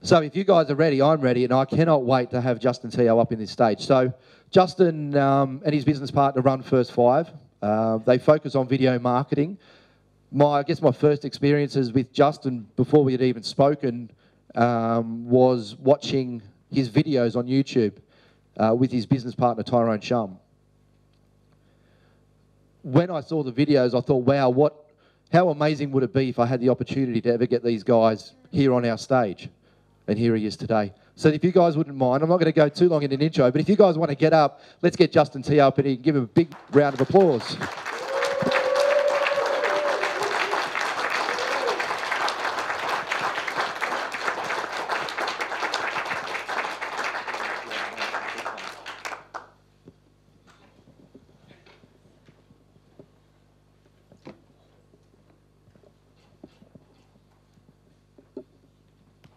So if you guys are ready, I'm ready, and I cannot wait to have Justin Teoh up in this stage. So Justin and his business partner run First Five. They focus on video marketing. I guess my first experiences with Justin before we had even spoken was watching his videos on YouTube with his business partner Tyrone Shum. When I saw the videos, I thought, wow, how amazing would it be if I had the opportunity to ever get these guys here on our stage? And here he is today. So if you guys wouldn't mind, I'm not going to go too long in an intro, but if you guys want to get up, let's get Justin Teoh up and give him a big round of applause.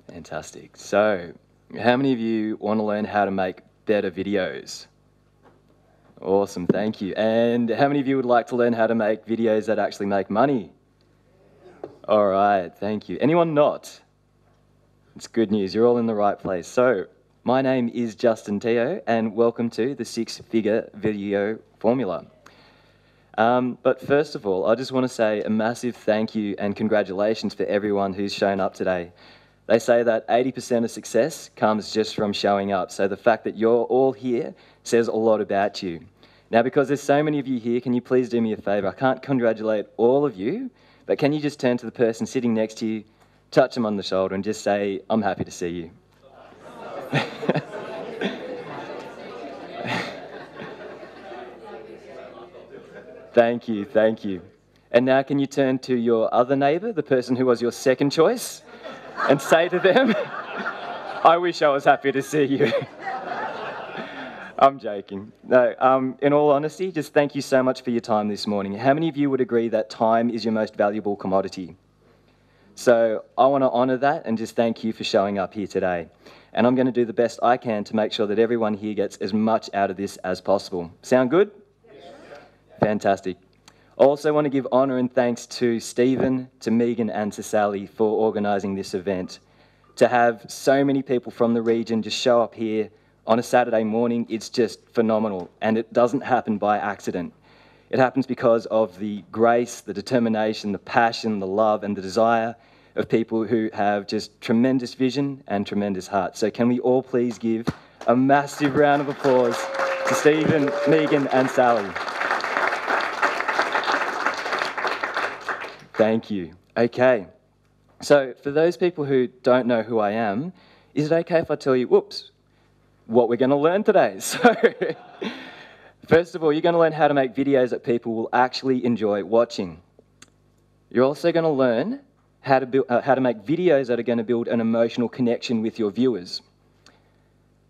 Fantastic. So, how many of you want to learn how to make better videos? Awesome, thank you. And how many of you would like to learn how to make videos that actually make money? All right, thank you. Anyone not? It's good news, you're all in the right place. So, my name is Justin Teoh, and welcome to the Six-Figure Video Formula. But first of all, I just want to say a massive thank you and congratulations for everyone who's shown up today. They say that 80% of success comes just from showing up. So the fact that you're all here says a lot about you. Now, because there's so many of you here, can you please do me a favor? I can't congratulate all of you, but can you just turn to the person sitting next to you, touch them on the shoulder and just say, I'm happy to see you. Thank you, thank you. And now can you turn to your other neighbour, the person who was your second choice, and say to them, I wish I was happy to see you. I'm joking. No, in all honesty, just thank you so much for your time this morning. How many of you would agree that time is your most valuable commodity? So I want to honour that and just thank you for showing up here today. And I'm going to do the best I can to make sure that everyone here gets as much out of this as possible. Sound good? Yes. Fantastic. I also want to give honour and thanks to Stephen, to Megan and to Sally for organising this event. To have so many people from the region just show up here on a Saturday morning, it's just phenomenal, and it doesn't happen by accident. It happens because of the grace, the determination, the passion, the love and the desire of people who have just tremendous vision and tremendous heart. So can we all please give a massive round of applause to Stephen, Megan and Sally. Thank you. Okay, so for those people who don't know who I am, is it okay if I tell you, whoops, what we're going to learn today? So, first of all, you're going to learn how to make videos that people will actually enjoy watching. You're also going to learn how to make videos that are going to build an emotional connection with your viewers.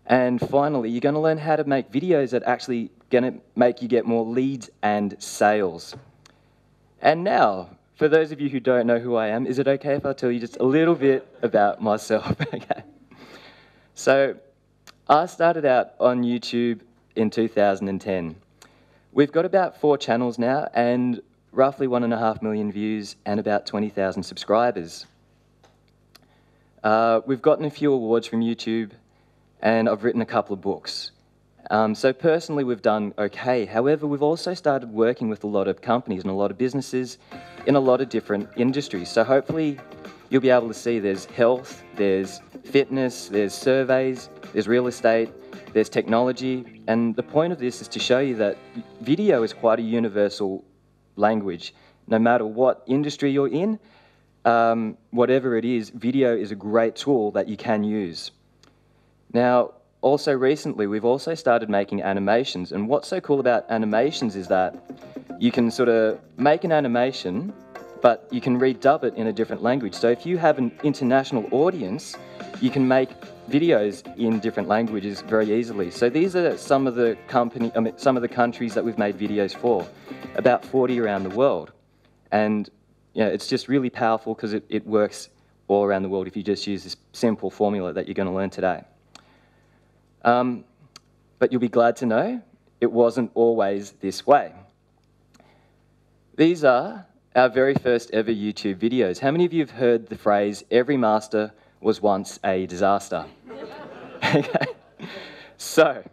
And finally, you're going to learn how to make videos that actually going to make you get more leads and sales. And now, for those of you who don't know who I am, is it okay if I tell you just a little bit about myself? Okay. So, I started out on YouTube in 2010. We've got about 4 channels now and roughly 1.5 million views and about 20,000 subscribers. We've gotten a few awards from YouTube and I've written a couple of books. So personally we've done okay. However, we've also started working with a lot of companies and a lot of businesses in a lot of different industries. So hopefully you'll be able to see there's health, there's fitness, there's surveys, there's real estate, there's technology. And the point of this is to show you that video is quite a universal language. No matter what industry you're in, whatever it is, video is a great tool that you can use. Now, also recently, we've also started making animations. And what's so cool about animations is that you can sort of make an animation, but you can redub it in a different language. So if you have an international audience, you can make videos in different languages very easily. So these are some of the countries that we've made videos for, about 40 around the world. And you know, it's just really powerful because it works all around the world if you just use this simple formula that you're going to learn today. But you'll be glad to know it wasn't always this way. These are our very first ever YouTube videos. How many of you have heard the phrase, every master was once a disaster. Okay. So,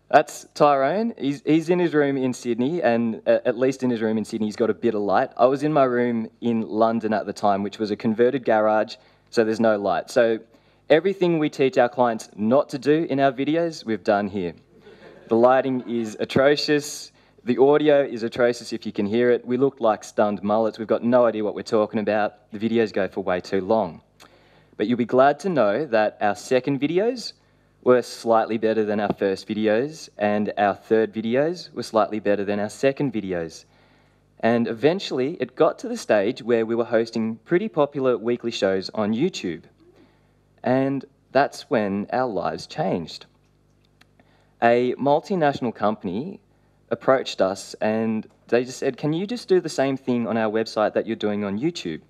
that's Tyrone. He's in his room in Sydney, and at least in his room in Sydney, he's got a bit of light. I was in my room in London at the time, which was a converted garage, so there's no light. So everything we teach our clients not to do in our videos, we've done here. The lighting is atrocious. The audio is atrocious if you can hear it. We look like stunned mullets. We've got no idea what we're talking about. The videos go for way too long. But you'll be glad to know that our second videos were slightly better than our first videos, and our third videos were slightly better than our second videos. And eventually, it got to the stage where we were hosting pretty popular weekly shows on YouTube. And that's when our lives changed. A multinational company approached us and they just said, can you just do the same thing on our website that you're doing on YouTube?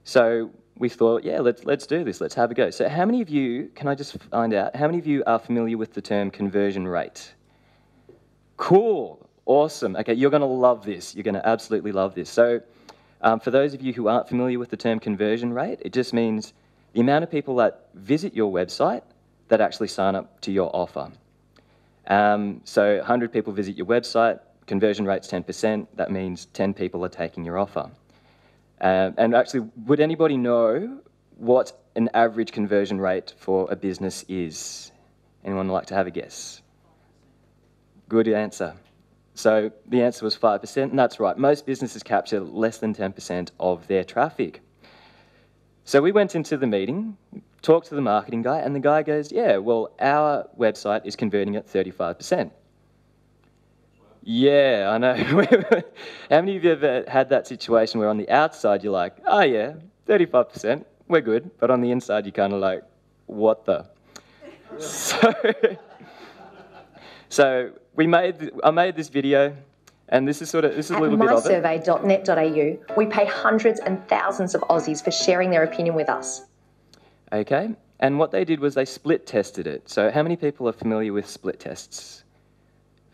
So we thought, yeah, let's do this, let's have a go. So how many of you, can I just find out, how many of you are familiar with the term conversion rate? Cool, awesome. Okay, you're gonna love this. You're gonna absolutely love this. So for those of you who aren't familiar with the term conversion rate, it just means the amount of people that visit your website that actually sign up to your offer. So 100 people visit your website, conversion rate's 10%, that means 10 people are taking your offer. And actually, would anybody know what an average conversion rate for a business is? Anyone like to have a guess? Good answer. So the answer was 5%, and that's right. Most businesses capture less than 10% of their traffic. So we went into the meeting, talked to the marketing guy, and the guy goes, yeah, well, our website is converting at 35%. Yeah, I know. How many of you have ever had that situation where on the outside you're like, oh yeah, 35%, we're good, but on the inside you're kind of like, what the? So I made this video, and this is a little bit of it. At mysurvey.net.au, we pay hundreds and thousands of Aussies for sharing their opinion with us. Okay, and what they did was they split tested it. So how many people are familiar with split tests?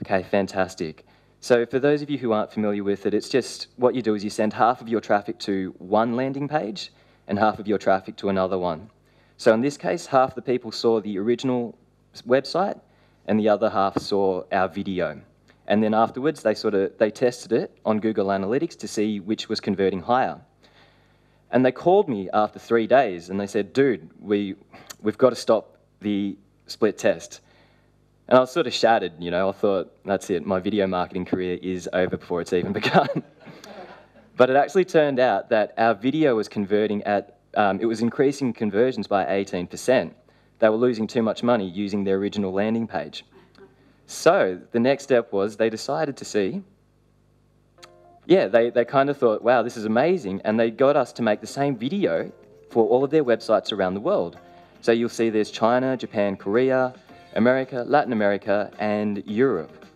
Okay, fantastic. So for those of you who aren't familiar with it, it's just what you do is you send half of your traffic to one landing page and half of your traffic to another one. So in this case, half the people saw the original website and the other half saw our video. And then afterwards, they tested it on Google Analytics to see which was converting higher. And they called me after 3 days and they said, dude, we've got to stop the split test. And I was sort of shattered, you know. I thought, that's it, my video marketing career is over before it's even begun. But it actually turned out that our video was converting at, it was increasing conversions by 18%. They were losing too much money using their original landing page. So the next step was they decided to see, yeah, they kind of thought, wow, this is amazing. And they got us to make the same video for all of their websites around the world. So you'll see there's China, Japan, Korea, America, Latin America, and Europe.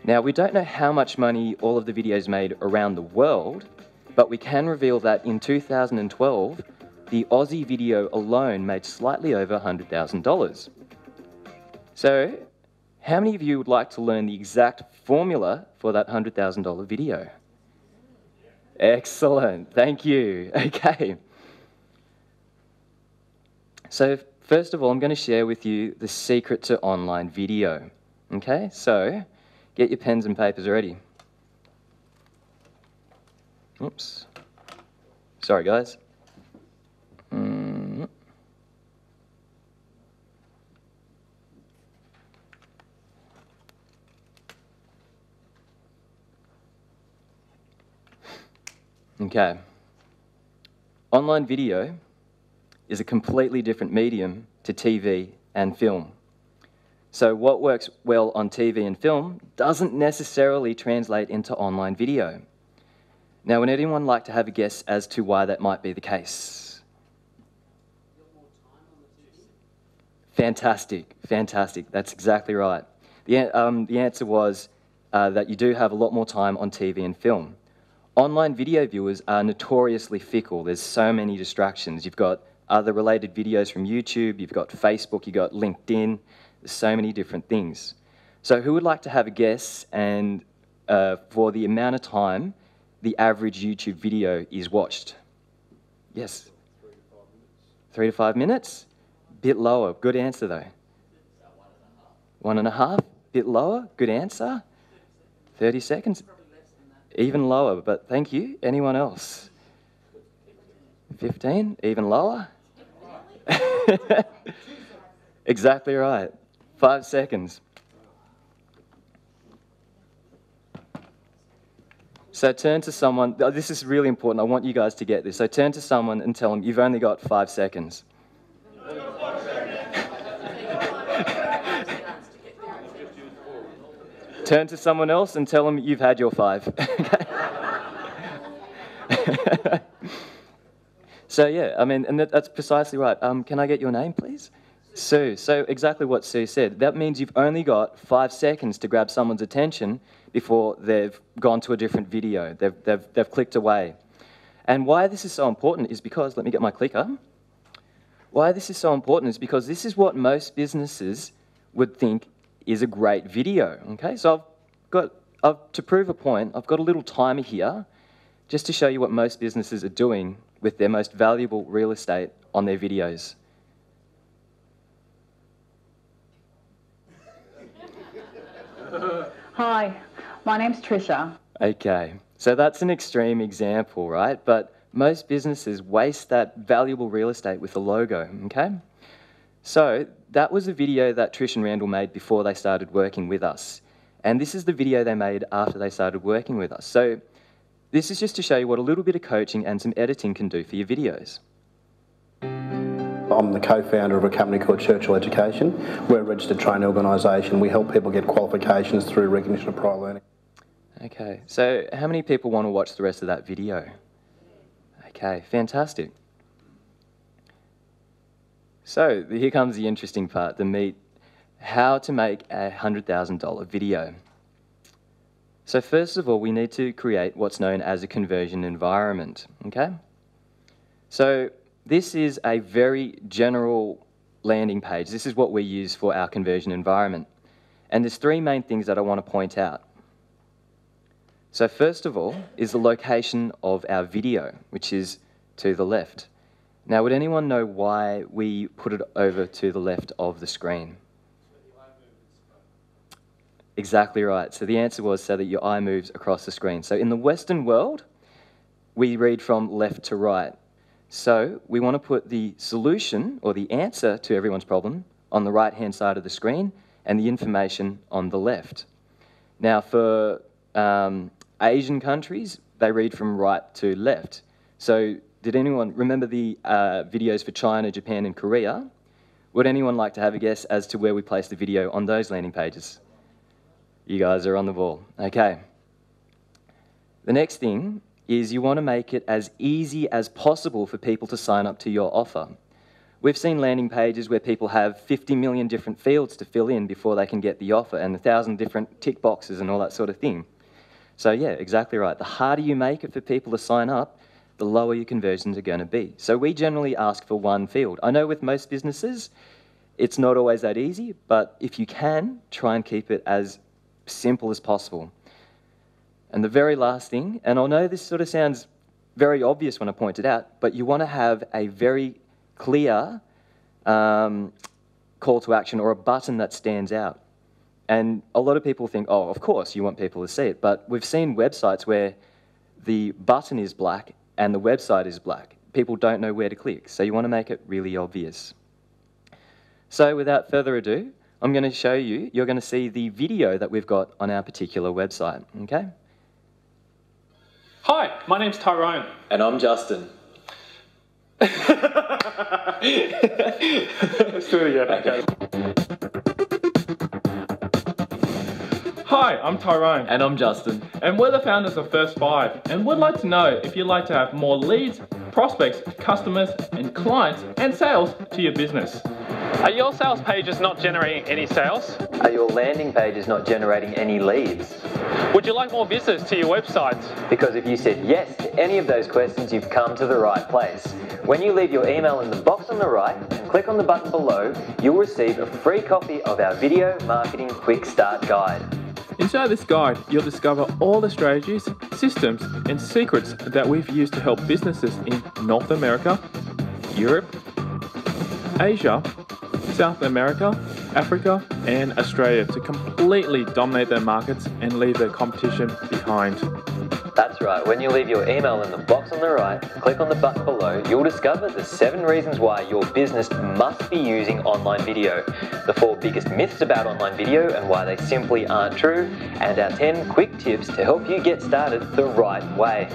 Now, we don't know how much money all of the videos made around the world, but we can reveal that in 2012, the Aussie video alone made slightly over $100,000. So, how many of you would like to learn the exact formula for that $100,000 video? Excellent, thank you. Okay. So, first of all, I'm going to share with you the secret to online video. Okay, so get your pens and papers ready. Oops. Sorry, guys. Okay. Online video is a completely different medium to TV and film. So what works well on TV and film doesn't necessarily translate into online video. Now, would anyone like to have a guess as to why that might be the case? Fantastic, fantastic. That's exactly right. The answer was that you do have a lot more time on TV and film. Online video viewers are notoriously fickle. There's so many distractions. You've got other related videos from YouTube, you've got Facebook, you've got LinkedIn. There's so many different things. So who would like to have a guess and for the amount of time the average YouTube video is watched? Yes? 3 to 5 minutes? Bit lower. Good answer, though. 1.5? Bit lower? Good answer. 30 seconds? Even lower, but thank you. Anyone else? 15? Even lower? Exactly right. 5 seconds. So turn to someone, this is really important, I want you guys to get this. So turn to someone and tell them you've only got 5 seconds. Turn to someone else and tell them you've had your 5. So yeah, I mean, and that's precisely right. Can I get your name, please? Sue. So exactly what Sue said. That means you've only got 5 seconds to grab someone's attention before they've gone to a different video. They've clicked away. And why this is so important is because, let me get my clicker. Why this is so important is because this is what most businesses would think is a great video. Okay, so to prove a point, I've got a little timer here just to show you what most businesses are doing with their most valuable real estate on their videos. Hi, my name's Trisha. Okay, so that's an extreme example, right? But most businesses waste that valuable real estate with a logo, okay? So that was a video that Trish and Randall made before they started working with us. And this is the video they made after they started working with us. So this is just to show you what a little bit of coaching and some editing can do for your videos. I'm the co-founder of a company called Churchill Education. We're a registered training organisation. We help people get qualifications through recognition of prior learning. Okay, so how many people want to watch the rest of that video? Okay, fantastic. So here comes the interesting part, the meat, how to make a $100,000 video. So first of all, we need to create what's known as a conversion environment, okay? So this is a very general landing page. This is what we use for our conversion environment. And there's 3 main things that I want to point out. So first of all is the location of our video, which is to the left. Now, would anyone know why we put it over to the left of the screen? Exactly right. So the answer was so that your eye moves across the screen. So in the Western world, we read from left to right. So we want to put the solution or the answer to everyone's problem on the right-hand side of the screen and the information on the left. Now, for Asian countries, they read from right to left. So did anyone remember the videos for China, Japan, and Korea? Would anyone like to have a guess as to where we place the video on those landing pages? You guys are on the ball. Okay. The next thing is you want to make it as easy as possible for people to sign up to your offer. We've seen landing pages where people have 50 million different fields to fill in before they can get the offer and 1,000 different tick boxes and all that sort of thing. So yeah, exactly right. The harder you make it for people to sign up, the lower your conversions are going to be. So we generally ask for 1 field. I know with most businesses, it's not always that easy, but if you can, try and keep it as simple as possible. And the very last thing, and I know this sort of sounds very obvious when I point it out, but you want to have a very clear call to action or a button that stands out. And a lot of people think, oh, of course you want people to see it, but we've seen websites where the button is black and the website is black. People don't know where to click, so you want to make it really obvious. So without further ado, I'm going to show you, you're going to see the video that we've got on our particular website, okay? Hi, my name's Tyrone. And I'm Justin. Let's do it again. Okay. Hi, I'm Tyrone. And I'm Justin. And we're the founders of First 5. And we'd like to know if you'd like to have more leads, prospects, customers, and clients and sales to your business. Are your sales pages not generating any sales? Are your landing pages not generating any leads? Would you like more visitors to your website? Because if you said yes to any of those questions, you've come to the right place. When you leave your email in the box on the right and click on the button below, you'll receive a free copy of our Video Marketing Quick Start Guide. Inside this guide, you'll discover all the strategies, systems, and secrets that we've used to help businesses in North America, Europe, Asia, South America, Africa, and Australia to completely dominate their markets and leave their competition behind. That's right, when you leave your email in the box on the right, click on the button below, you'll discover the 7 reasons why your business must be using online video, the 4 biggest myths about online video and why they simply aren't true, and our 10 quick tips to help you get started the right way.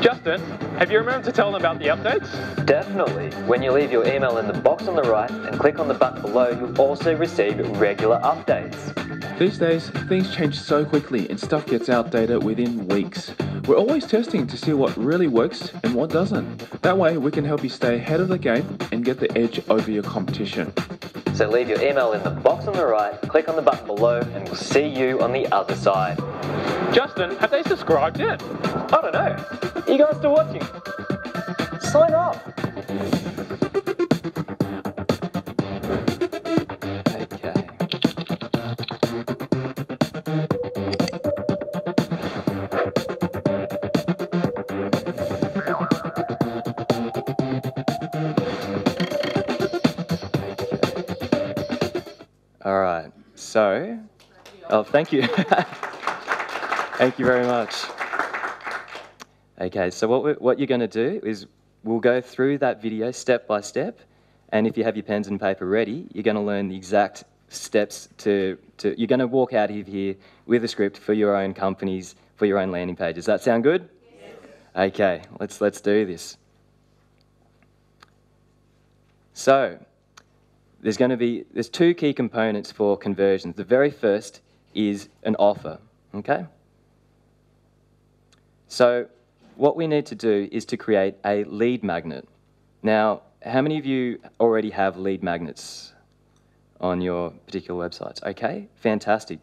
Justin, have you remembered to tell them about the updates? Definitely. When you leave your email in the box on the right and click on the button below, you'll also receive regular updates. These days, things change so quickly and stuff gets outdated within weeks. We're always testing to see what really works and what doesn't. That way, we can help you stay ahead of the game and get the edge over your competition. So leave your email in the box on the right, click on the button below, and we'll see you on the other side. Justin, have they subscribed yet? I don't know. You guys still watching? Sign up. Okay. All right. So, thank you. Thank you very much. Okay, so what you're going to do is we'll go through that video step by step, and if you have your pens and paper ready, you're going to learn the exact steps you're going to walk out of here with a script for your own companies, for your own landing pages. Does that sound good? Yes. Okay, let's do this. So, there's 2 key components for conversions. The very first is an offer, okay? So, what we need to do is to create a lead magnet. Now, how many of you already have lead magnets on your particular websites? Okay, fantastic.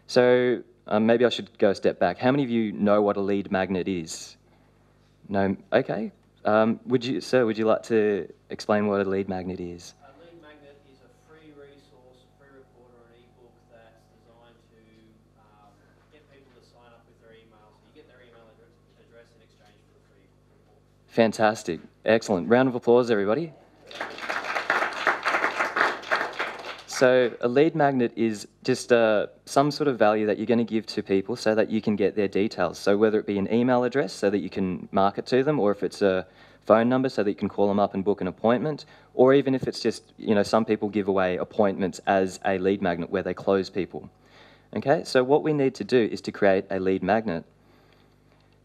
So maybe I should go a step back. How many of you know what a lead magnet is? No? Okay. Would you like to explain what a lead magnet is? A lead magnet is a free resource, a free report or an ebook that's designed to get people to sign up with their email. So you get their email address in exchange for a free report. Fantastic. Excellent. Round of applause, everybody. So a lead magnet is just some sort of value that you're going to give to people so that you can get their details. So whether it be an email address so that you can market to them, or if it's a phone number so that you can call them up and book an appointment, or even if it's just, some people give away appointments as a lead magnet where they close people. Okay, so what we need to do is to create a lead magnet.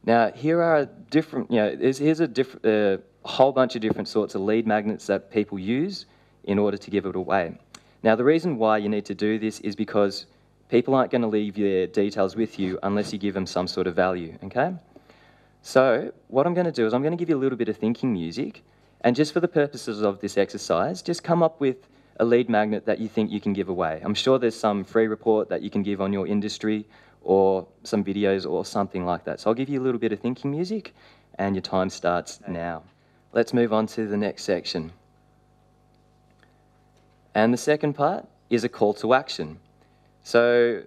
Now, here are different, here's a whole bunch of different sorts of lead magnets that people use in order to give it away. Now, the reason why you need to do this is because people aren't going to leave their details with you unless you give them some sort of value, okay? So what I'm going to do is I'm going to give you a little bit of thinking music, and just for the purposes of this exercise, just come up with a lead magnet that you think you can give away. I'm sure there's some free report that you can give on your industry or some videos or something like that. So I'll give you a little bit of thinking music, and your time starts now. Let's move on to the next section. And the second part is a call to action. So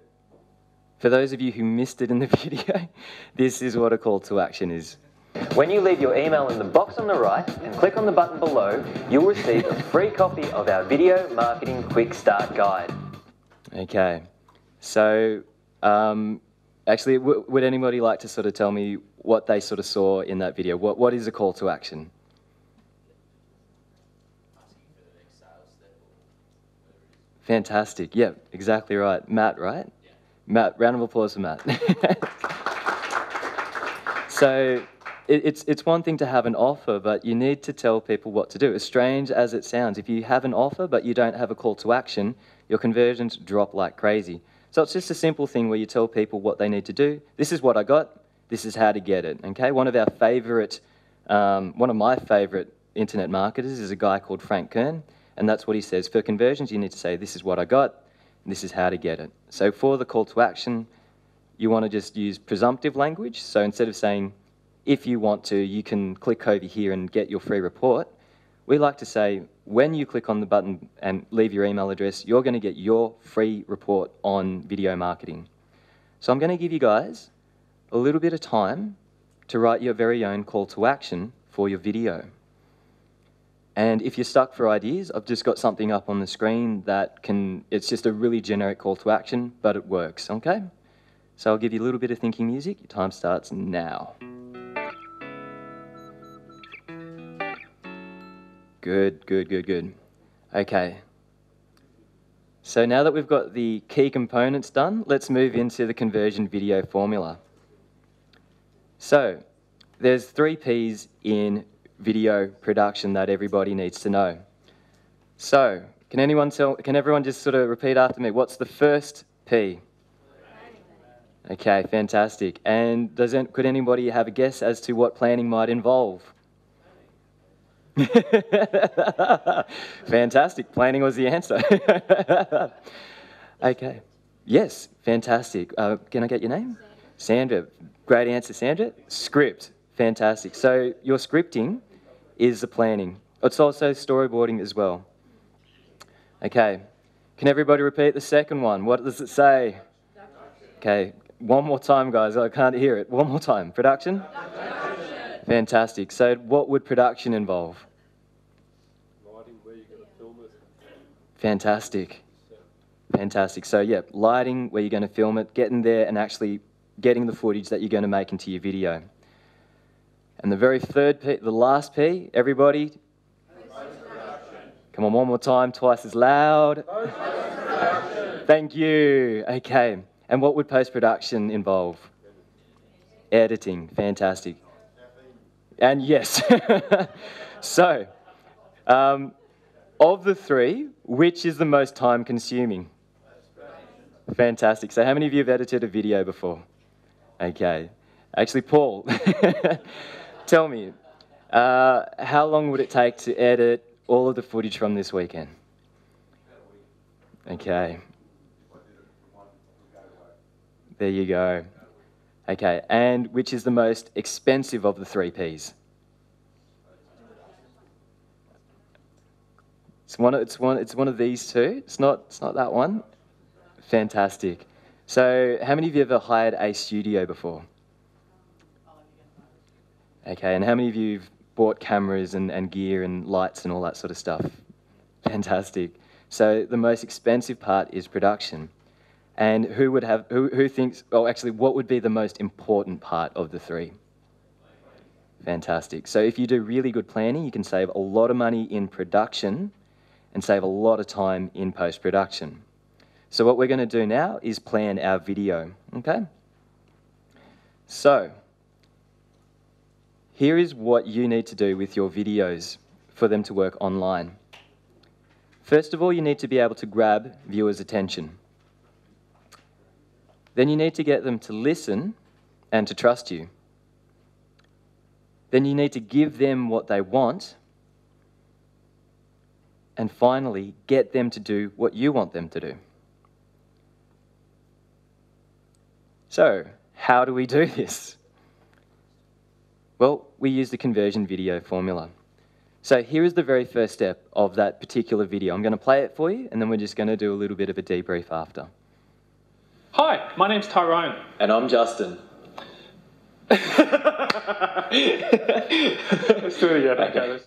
for those of you who missed it in the video, this is what a call to action is. When you leave your email in the box on the right and click on the button below, you'll receive a free copy of our Video Marketing Quick Start Guide. Okay, so actually, would anybody like to sort of tell me what they sort of saw in that video? What is a call to action? Fantastic. Yeah, exactly right. Matt, right? Yeah. Matt, round of applause for Matt. So it's one thing to have an offer, but you need to tell people what to do. As strange as it sounds, if you have an offer but you don't have a call to action, your conversions drop like crazy. So it's just a simple thing where you tell people what they need to do. This is what I got. This is how to get it. Okay. One of my favorite internet marketers is a guy called Frank Kern. And that's what he says. For conversions, you need to say, this is what I got, and this is how to get it. So for the call to action, you want to just use presumptive language. So instead of saying, if you want to, you can click over here and get your free report, we like to say, when you click on the button and leave your email address, you're going to get your free report on video marketing. So I'm going to give you guys a little bit of time to write your very own call to action for your video. And if you're stuck for ideas, I've just got something up on the screen that it's just a really generic call to action, but it works, okay? So I'll give you a little bit of thinking music. Your time starts now. Good, good, good, good. Okay. So now that we've got the key components done, let's move into the conversion video formula. So there's 3 P's in video production that everybody needs to know. So can everyone just sort of repeat after me? What's the first P? Okay, fantastic. And could anybody have a guess as to what planning might involve? Fantastic. Planning was the answer. Okay. Yes, fantastic. Can I get your name? Sandra. Great answer, Sandra. Script. Fantastic. So your scripting is the planning. It's also storyboarding as well. Okay. Can everybody repeat the second one? What does it say? Okay. One more time, guys. I can't hear it. One more time. Production? Fantastic. So what would production involve? Lighting, where you're going to film it. Fantastic. Fantastic. So yeah, lighting, where you're going to film it, getting there and actually getting the footage that you're going to make into your video. And the very third P, the last P, everybody? Post-production. Come on, one more time, twice as loud. Post-production. Thank you. Okay. And what would post-production involve? Editing. Fantastic. And yes. So, of the 3, which is the most time-consuming? Fantastic. So how many of you have edited a video before? Okay. Actually, Paul, tell me, how long would it take to edit all of the footage from this weekend? Okay. There you go. Okay, and which is the most expensive of the 3 Ps? It's one of these 2. It's not that one. Fantastic. So, how many of you ever hired a studio before? Okay, and how many of you have bought cameras and gear and lights and all that sort of stuff? Fantastic. So, the most expensive part is production. And who thinks, oh, actually, what would be the most important part of the 3? Fantastic. So if you do really good planning, you can save a lot of money in production and save a lot of time in post-production. So what we're going to do now is plan our video, okay? So here is what you need to do with your videos for them to work online. First of all, you need to be able to grab viewers' attention. Then you need to get them to listen and to trust you. Then you need to give them what they want. And finally, get them to do what you want them to do. So, how do we do this? Well, we use the conversion video formula. So here is the very first step of that particular video. I'm going to play it for you, and then we're just going to do a little bit of a debrief after. Hi, my name's Tyrone. And I'm Justin. Let's do it again.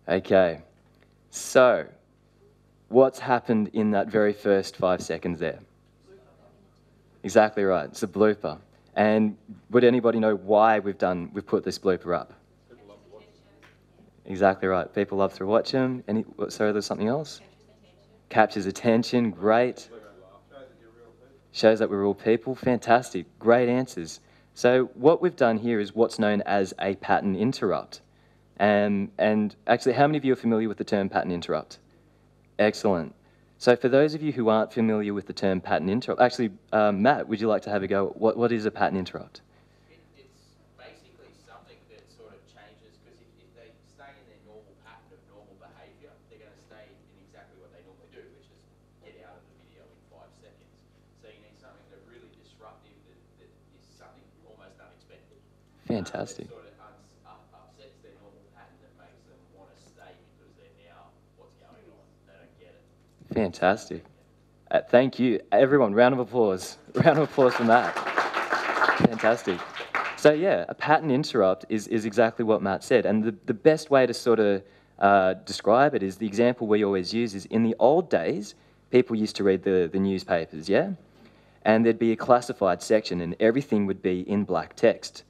Okay. So, what's happened in that very first 5 seconds there? Exactly right. It's a blooper. And would anybody know why we've put this blooper up? Exactly right. People love to watch them. Sorry, there's something else? Captures attention. Great. Shows that we're real people. Fantastic. Great answers. So what we've done here is what's known as a pattern interrupt. And actually, how many of you are familiar with the term pattern interrupt? Excellent. So for those of you who aren't familiar with the term pattern interrupt, actually, Matt, would you like to have a go? What is a pattern interrupt? It's basically something that sort of changes, because if they stay in their normal pattern of normal behaviour, they're going to stay in exactly what they normally do, which is get out of the video in 5 seconds. So you need something that really disruptive, that is something almost unexpected. Fantastic. That sort of upsets their normal pattern, that makes them want to stay because they're now, what's going on? They don't get it. Fantastic. Thank you. Everyone, round of applause. Round of applause for Matt. Fantastic. So yeah, a pattern interrupt is exactly what Matt said. And the best way to sort of describe it is the example we always use is in the old days, people used to read the newspapers, yeah? And there'd be a classified section and everything would be in black text.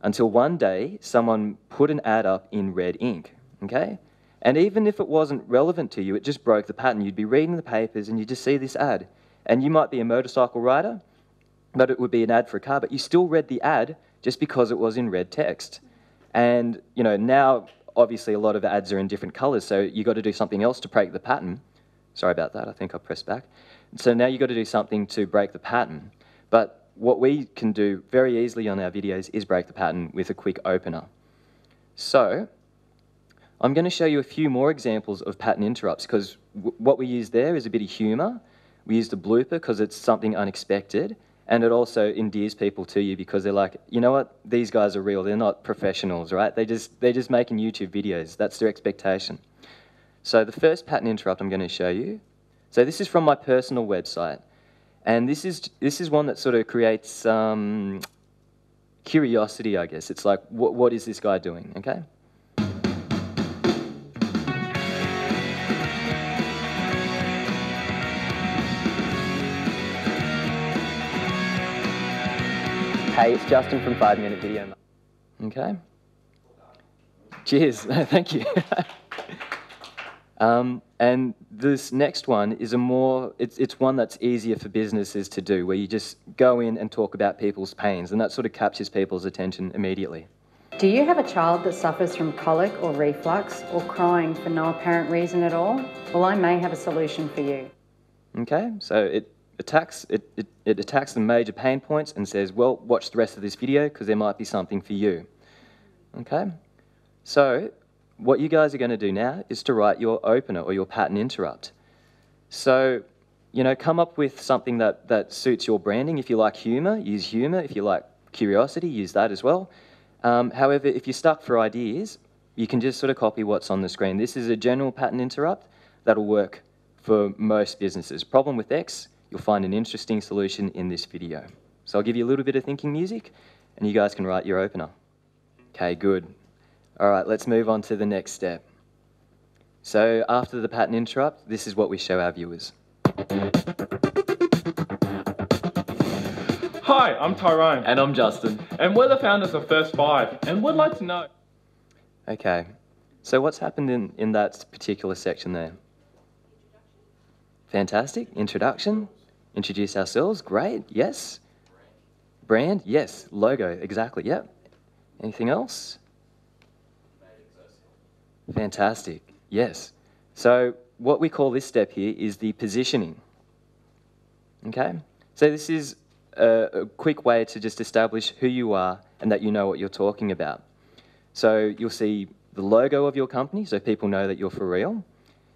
Until one day, someone put an ad up in red ink, okay? And even if it wasn't relevant to you, it just broke the pattern. You'd be reading the papers and you just see this ad. And you might be a motorcycle rider, but it would be an ad for a car, but you still read the ad just because it was in red text. And, you know, now, obviously, a lot of ads are in different colours, so you've got to do something else to break the pattern. Sorry about that, I think I pressed back. So now you've got to do something to break the pattern. But what we can do very easily on our videos is break the pattern with a quick opener. So I'm going to show you a few more examples of pattern interrupts, because what we use there is a bit of humour. We used a blooper because it's something unexpected, and it also endears people to you because they're like, you know what, these guys are real, they're not professionals, right? They're just making YouTube videos, that's their expectation. So the first pattern interrupt I'm going to show you, so this is from my personal website, and this is one that sort of creates curiosity, I guess. It's like, what is this guy doing, okay? Hey, it's Justin from 5 Minute Video. Okay. Cheers. Thank you. And this next one is it's one that's easier for businesses to do, where you just go in and talk about people's pains, and that sort of captures people's attention immediately. Do you have a child that suffers from colic or reflux or crying for no apparent reason at all? Well, I may have a solution for you. Okay, so it attacks the major pain points and says, well, watch the rest of this video because there might be something for you. Okay, so what you guys are going to do now is to write your opener or your pattern interrupt. So, you know, come up with something that suits your branding. If you like humour, use humour. If you like curiosity, use that as well. However, if you're stuck for ideas, you can just sort of copy what's on the screen. This is a general pattern interrupt that'll work for most businesses. Problem with X, you'll find an interesting solution in this video. So I'll give you a little bit of thinking music and you guys can write your opener. Okay, good. All right, let's move on to the next step. So after the pattern interrupt, this is what we show our viewers. Hi, I'm Tyrone. And I'm Justin. And we're the founders of First 5, and we'd like to know... Okay, so what's happened in that particular section there? Fantastic. Introduction. Introduce ourselves. Great. Yes. Brand. Yes. Logo. Exactly. Yep. Anything else? Fantastic. Yes. So what we call this step here is the positioning. Okay? So this is a quick way to just establish who you are and that you know what you're talking about. So you'll see the logo of your company, so people know that you're for real.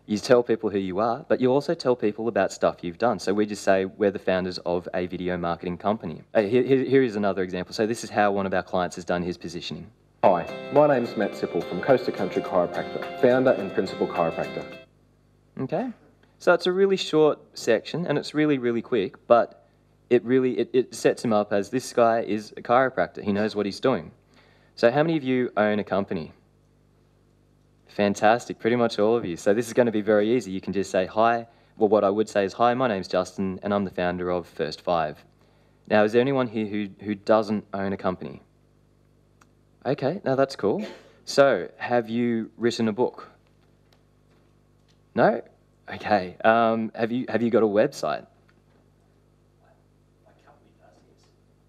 You tell people who you are, but you also tell people about stuff you've done. So we just say we're the founders of a video marketing company. Here is another example. So this is how one of our clients has done his positioning. Hi, my name's Matt Sipple from Coast to Country Chiropractor, founder and principal chiropractor. Okay, so it's a really short section and it's really, really quick, but it sets him up as this guy is a chiropractor. He knows what he's doing. So how many of you own a company? Fantastic, pretty much all of you. So this is going to be very easy. You can just say, hi. Well, what I would say is, hi, my name's Justin, and I'm the founder of First 5. Now, is there anyone here who doesn't own a company? Okay, now that's cool. So, have you written a book? No? Okay. Have you got a website? My company does, yes.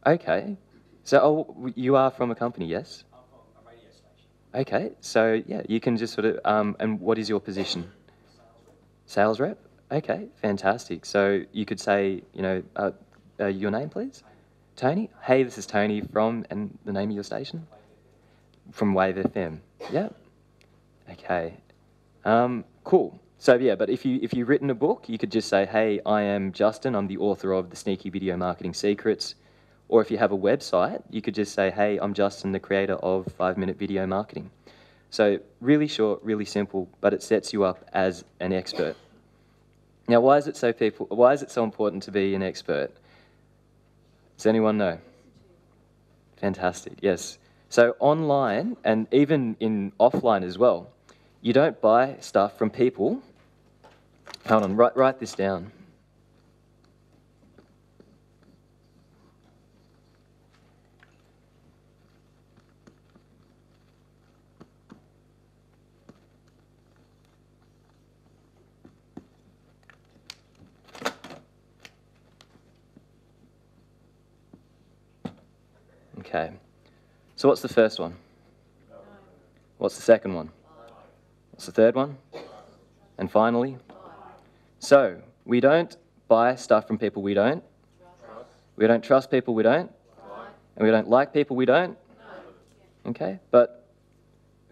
Okay. So, you are from a company, yes? I'm from a radio station. Okay, so yeah, you can just sort of, and what is your position? Sales rep. Sales rep? Okay, fantastic. So you could say, you know, your name, please? Tony? Hey, this is Tony from, and the name of your station? From Wave FM. Yeah. Okay. Cool. So yeah, but if you've written a book, you could just say, hey, I am Justin, I'm the author of The Sneaky Video Marketing Secrets. Or if you have a website, you could just say, hey, I'm Justin, the creator of 5 Minute Video Marketing. So really short, really simple, but it sets you up as an expert. Now, why is it so important to be an expert? Does anyone know? Fantastic, yes. So online, and even in offline as well, You don't buy stuff from people. Hold on, write this down. Okay, so what's the first one? What's the second one? What's the third one? And finally? So, we don't buy stuff from people we don't. We don't trust people we don't. And we don't like people we don't. Okay, but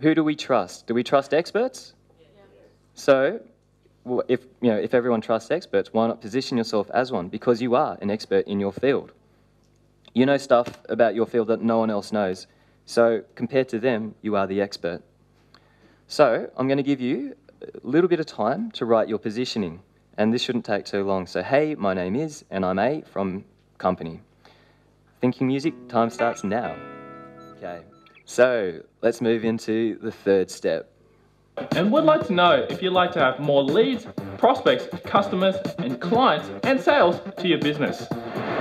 who do we trust? Do we trust experts? So, if everyone trusts experts, why not position yourself as one? Because you are an expert in your field. You know stuff about your field that no one else knows. So compared to them, you are the expert. So I'm going to give you a little bit of time to write your positioning. And this shouldn't take too long. So, hey, my name is, and I'm A from company. Thinking music, time starts now. Okay, so let's move into the third step. And would like to know if you'd like to have more leads, prospects, customers, and clients and sales to your business.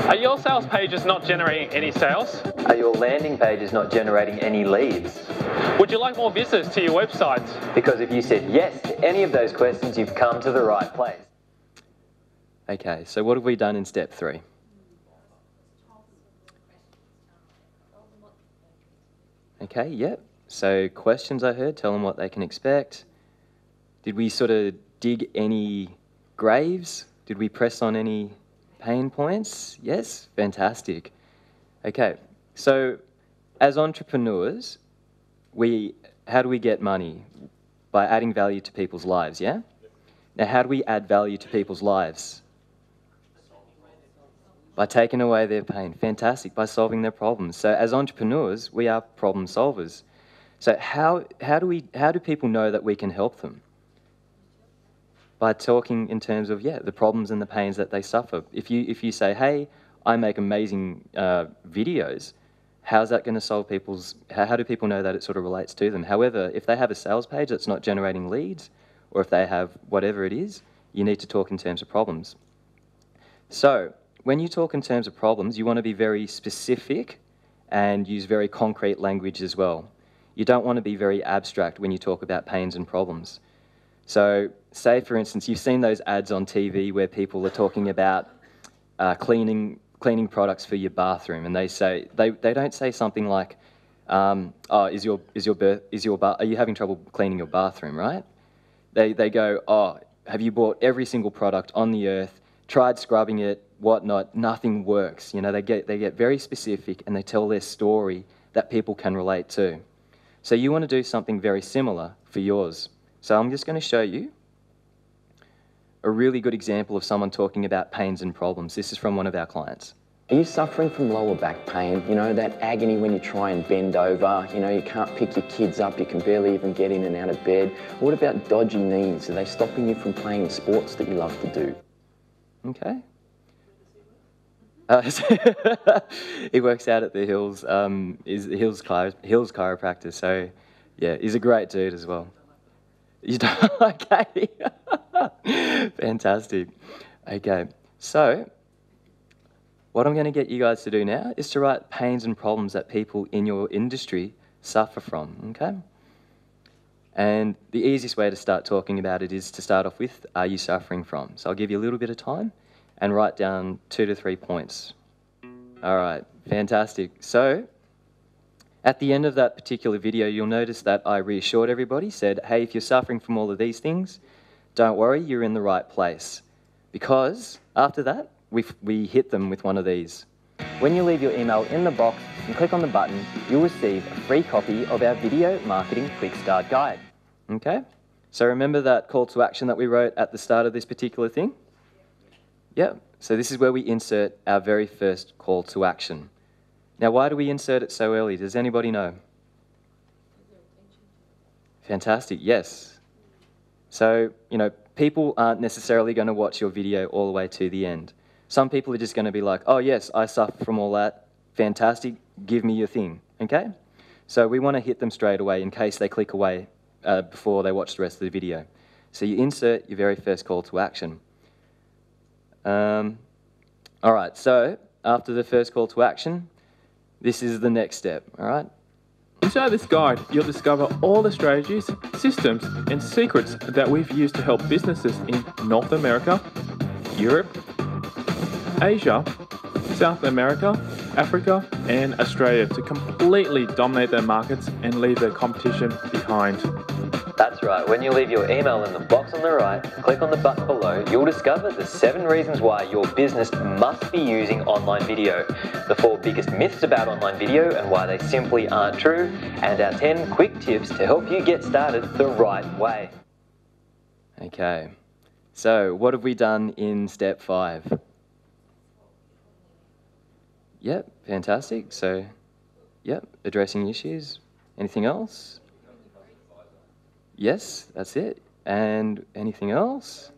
Are your sales pages not generating any sales? Are your landing pages not generating any leads? Would you like more visitors to your website? Because if you said yes to any of those questions, you've come to the right place. Okay, so what have we done in step 3? Okay, yep. So questions I heard, tell them what they can expect. Did we sort of dig any graves? Did we press on any pain points? Yes, fantastic. Okay, so as entrepreneurs, how do we get money? By adding value to people's lives, yeah? Now, how do we add value to people's lives? By taking away their pain. Fantastic, by solving their problems. So as entrepreneurs, we are problem solvers. So how do people know that we can help them? By talking in terms of, the problems and the pains that they suffer. If you say, hey, I make amazing videos, how's that going to solve how do people know that it sort of relates to them? However, if they have a sales page that's not generating leads, or if they have whatever it is, you need to talk in terms of problems. So, when you talk in terms of problems, you want to be very specific and use very concrete language as well. You don't want to be very abstract when you talk about pains and problems. So, say for instance, you've seen those ads on TV where people are talking about cleaning products for your bathroom, and they don't say something like, "Oh, are you having trouble cleaning your bathroom?" Right? They go, "Oh, have you bought every single product on the earth? Tried scrubbing it, whatnot? Nothing works." You know, they get very specific and they tell their story that people can relate to. So you want to do something very similar for yours. So I'm just going to show you a really good example of someone talking about pains and problems. This is from one of our clients. Are you suffering from lower back pain? You know, that agony when you try and bend over, you know, you can't pick your kids up, you can barely even get in and out of bed. What about dodgy knees? Are they stopping you from playing sports that you love to do? Okay. He works out at the Hills, is the Hills chiropractor, so yeah, he's a great dude as well. You don't, okay. Fantastic. Okay, so what I'm going to get you guys to do now is to write pains and problems that people in your industry suffer from, okay? And the easiest way to start talking about it is to start off with, are you suffering from? So I'll give you a little bit of time and write down 2 to 3 points. All right, fantastic. So at the end of that particular video, you'll notice that I reassured everybody, said, hey, if you're suffering from all of these things, don't worry, you're in the right place. Because after that, we hit them with one of these. When you leave your email in the box and click on the button, you'll receive a free copy of our Video Marketing Quick Start Guide. Okay? So remember that call to action that we wrote at the start of this particular thing? Yeah. So this is where we insert our very first call to action. Now, why do we insert it so early? Does anybody know? Fantastic, yes. So, you know, people aren't necessarily going to watch your video all the way to the end. Some people are just going to be like, oh yes, I suffer from all that. Fantastic, give me your thing, okay? So we want to hit them straight away in case they click away before they watch the rest of the video. So you insert your very first call to action. All right, so after the first call to action, this is the next step, all right? Inside this guide, you'll discover all the strategies, systems, and secrets that we've used to help businesses in North America, Europe, Asia, South America, Africa, and Australia to completely dominate their markets and leave their competition behind. That's right, when you leave your email in the box on the right, click on the button below, you'll discover the 7 reasons why your business must be using online video, the 4 biggest myths about online video and why they simply aren't true, and our 10 quick tips to help you get started the right way. Okay, so what have we done in step 5? Yep, fantastic. So, yep, addressing issues. Anything else? Yes, that's it. And anything else?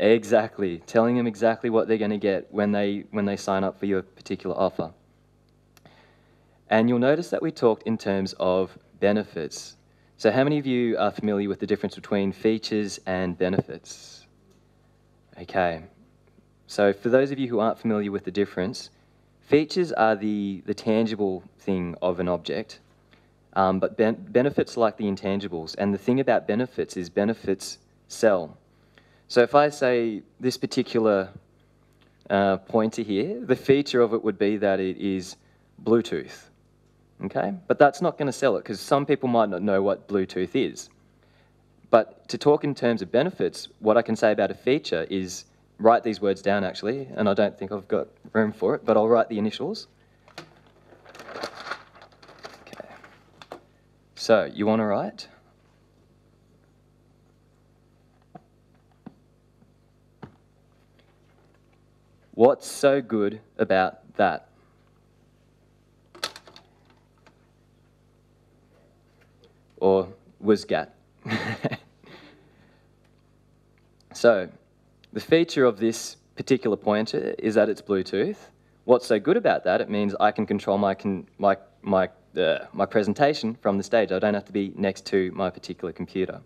Exactly. Telling them exactly what they're going to get when they sign up for your particular offer. And you'll notice that we talked in terms of benefits. So how many of you are familiar with the difference between features and benefits? Okay. So for those of you who aren't familiar with the difference, features are the tangible thing of an object. But benefits are like the intangibles. And the thing about benefits is benefits sell. So if I say this particular pointer here, the feature of it would be that it is Bluetooth. Okay? But that's not going to sell it because some people might not know what Bluetooth is. But to talk in terms of benefits, what I can say about a feature is write these words down actually, and I don't think I've got room for it, but I'll write the initials. So, you want to write? What's so good about that? Or was gat? So, the feature of this particular pointer is that it's Bluetooth. What's so good about that? It means I can control my presentation from the stage. I don't have to be next to my particular computer.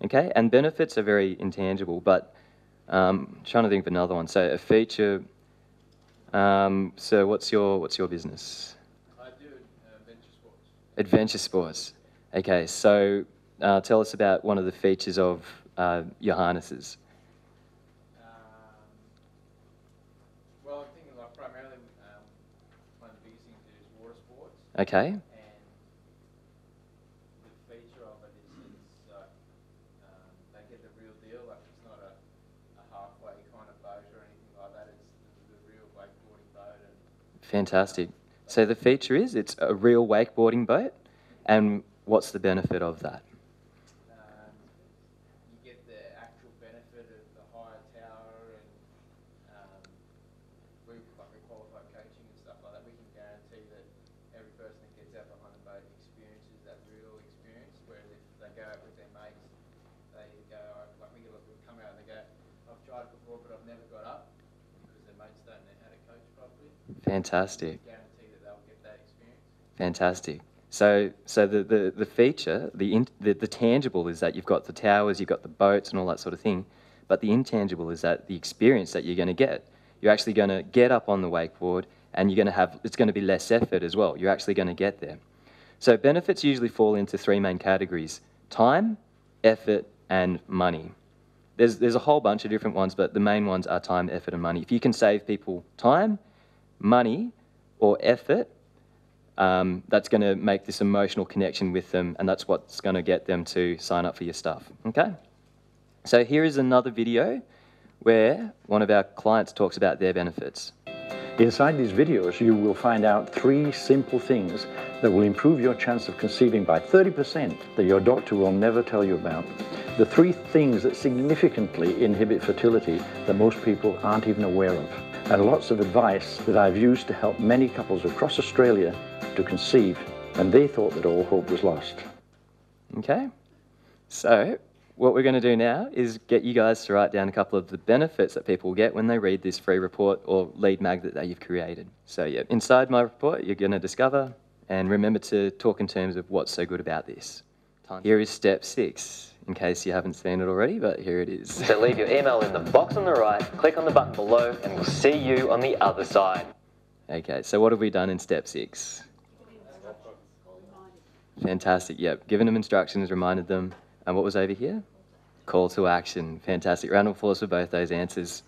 Okay, and benefits are very intangible, but trying to think of another one. So a feature. So what's your business? I do adventure sports. Adventure sports. Okay, so tell us about one of the features of your harnesses. Well, I'm thinking like primarily one of the biggest things is water sports. Okay. And the feature of it is they get the real deal. Like it's not a halfway kind of boat or anything like that. It's the real wakeboarding boat. And Fantastic. So the feature is it's a real wakeboarding boat, and what's the benefit of that? you get the actual benefit of the higher tower and we qualified coaching and stuff like that. We can guarantee that every person that gets out behind the boat experiences that real experience. Whereas if they go out with their mates, they go like we come out and they go, I've tried it before, but I've never got up because their mates don't know how to coach properly. Fantastic. We guarantee that they'll get that experience. Fantastic. So the feature, the tangible is that you've got the towers, you've got the boats and all that sort of thing, but the intangible is that the experience that you're going to get. You're actually going to get up on the wakeboard and you're going to have, it's going to be less effort as well. You're actually going to get there. So benefits usually fall into 3 main categories: time, effort, and money. There's a whole bunch of different ones, but the main ones are time, effort, and money. If you can save people time, money, or effort, that's going to make this emotional connection with them, and that's what's going to get them to sign up for your stuff. Okay? So here is another video where one of our clients talks about their benefits. Inside these videos, you will find out 3 simple things that will improve your chance of conceiving by 30% that your doctor will never tell you about. The 3 things that significantly inhibit fertility that most people aren't even aware of. And lots of advice that I've used to help many couples across Australia to conceive when they thought that all hope was lost. Okay, so what we're going to do now is get you guys to write down a couple of the benefits that people get when they read this free report or lead magnet that you've created. So yeah, inside my report you're going to discover, and remember to talk in terms of what's so good about this. Here is step 6, in case you haven't seen it already, but here it is. So leave your email in the box on the right, click on the button below, and we'll see you on the other side. Okay, so what have we done in step 6? Fantastic, yep. Given them instructions, reminded them. And what was over here? Call to action. Fantastic. Round of applause for both those answers.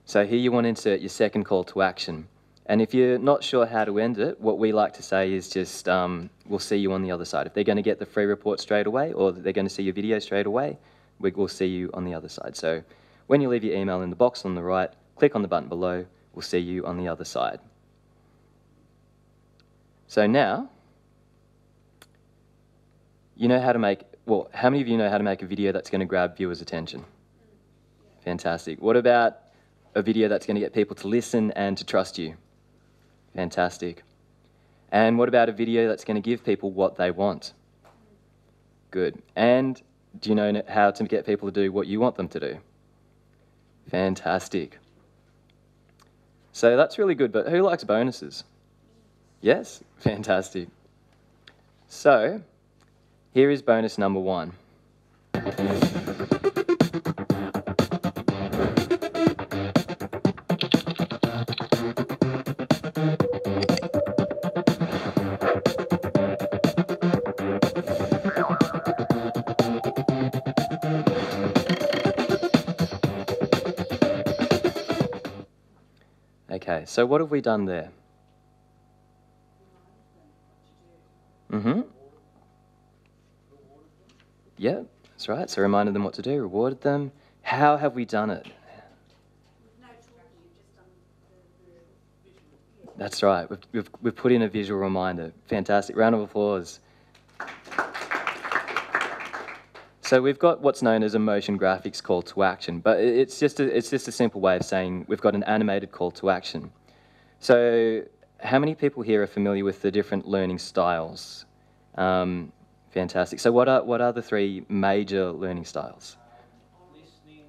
So here you want to insert your second call to action. And if you're not sure how to end it, what we like to say is just, we'll see you on the other side. If they're going to get the free report straight away, or they're going to see your video straight away, we'll see you on the other side. So when you leave your email in the box on the right, click on the button below, we'll see you on the other side. So now, you know how to make, well, how many of you know how to make a video that's going to grab viewers' attention? Fantastic. What about a video that's going to get people to listen and to trust you? Fantastic. And what about a video that's going to give people what they want? Good. And do you know how to get people to do what you want them to do? Fantastic. So that's really good, but who likes bonuses? Yes? Fantastic. So, here is bonus number 1. Okay, so what have we done there? Yeah, that's right. So reminded them what to do, rewarded them. How have we done it? That's right. We've put in a visual reminder. Fantastic. Round of applause. So we've got what's known as a motion graphics call to action, but it's just a simple way of saying we've got an animated call to action. So how many people here are familiar with the different learning styles? Fantastic. So what are the 3 major learning styles? Listening,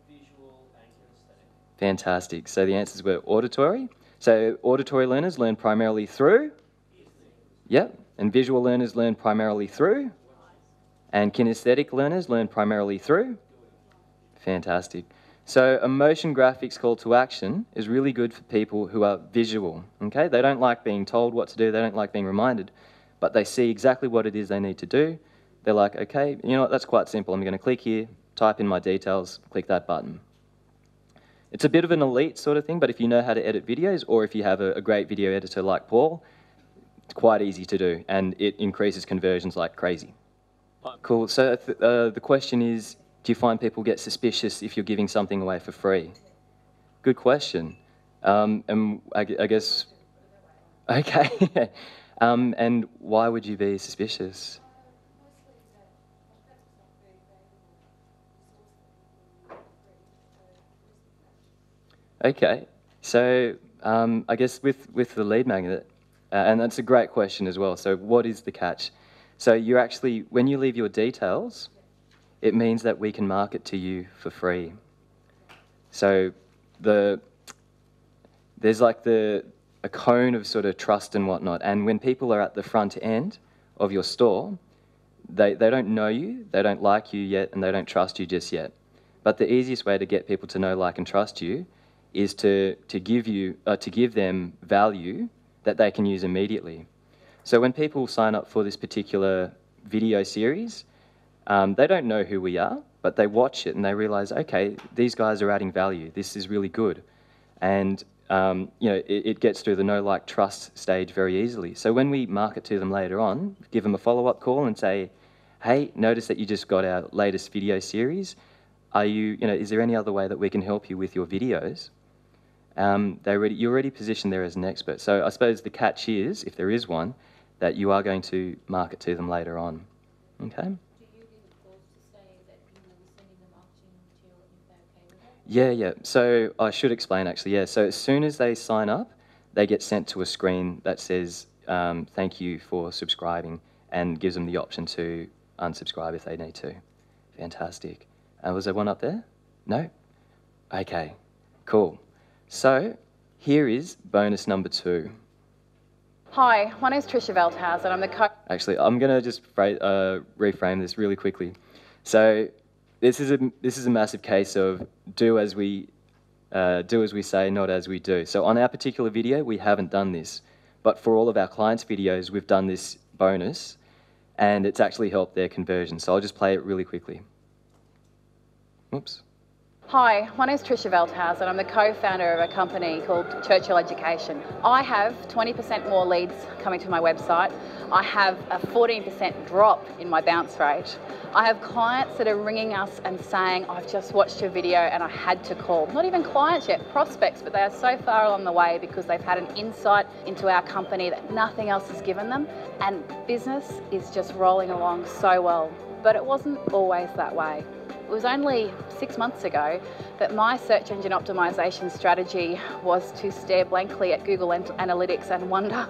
visual, and kinesthetic. Fantastic. So the answers were auditory. So auditory learners learn primarily through. Yep. And visual learners learn primarily through. And kinesthetic learners learn primarily through. Fantastic. So a motion graphics call to action is really good for people who are visual. Okay? They don't like being told what to do. They don't like being reminded. But they see exactly what it is they need to do. They're like, okay, you know what, that's quite simple. I'm going to click here, type in my details, click that button. It's a bit of an elite sort of thing, but if you know how to edit videos, or if you have a great video editor like Paul, it's quite easy to do, and it increases conversions like crazy. Cool, so the question is, do you find people get suspicious if you're giving something away for free? Good question. And I guess, okay. And why would you be suspicious? Okay, so I guess with the lead magnet, and that's a great question as well, so what is the catch? So you're actually, when you leave your details, it means that we can market to you for free. So there's like a cone of sort of trust and whatnot, and when people are at the front end of your store, they don't know you, they don't like you yet, and they don't trust you just yet. But the easiest way to get people to know, like, and trust you is to give them value that they can use immediately. So when people sign up for this particular video series, they don't know who we are, but they watch it and they realize, okay, these guys are adding value. This is really good. And you know, it gets through the know, like, trust stage very easily. So when we market to them later on, give them a follow-up call and say, hey, notice that you just got our latest video series. Is there any other way that we can help you with your videos? You're already positioned there as an expert. So I suppose the catch is, if there is one, that you are going to market to them later on. Okay? Do you give a clause to say that you will be sending them marketing material if they're okay with it? Yeah. So I should explain, actually. Yeah. So as soon as they sign up, they get sent to a screen that says, thank you for subscribing, and gives them the option to unsubscribe if they need to. Fantastic. Was there one up there? No? Okay. Cool. So here is bonus number 2. Hi, my name's Trisha Veldhouse and I'm the Actually, I'm going to just reframe this really quickly. So this is a massive case of do as we say, not as we do. So on our particular video, we haven't done this. But for all of our clients' videos, we've done this bonus, and it's actually helped their conversion. So I'll just play it really quickly. Oops. Hi, my name's Trisha Veldhouse and I'm the co-founder of a company called Churchill Education. I have 20% more leads coming to my website. I have a 14% drop in my bounce rate. I have clients that are ringing us and saying, I've just watched your video and I had to call. Not even clients yet, prospects, but they are so far along the way because they've had an insight into our company that nothing else has given them, and business is just rolling along so well. But it wasn't always that way. It was only 6 months ago that my search engine optimization strategy was to stare blankly at Google Analytics and wonder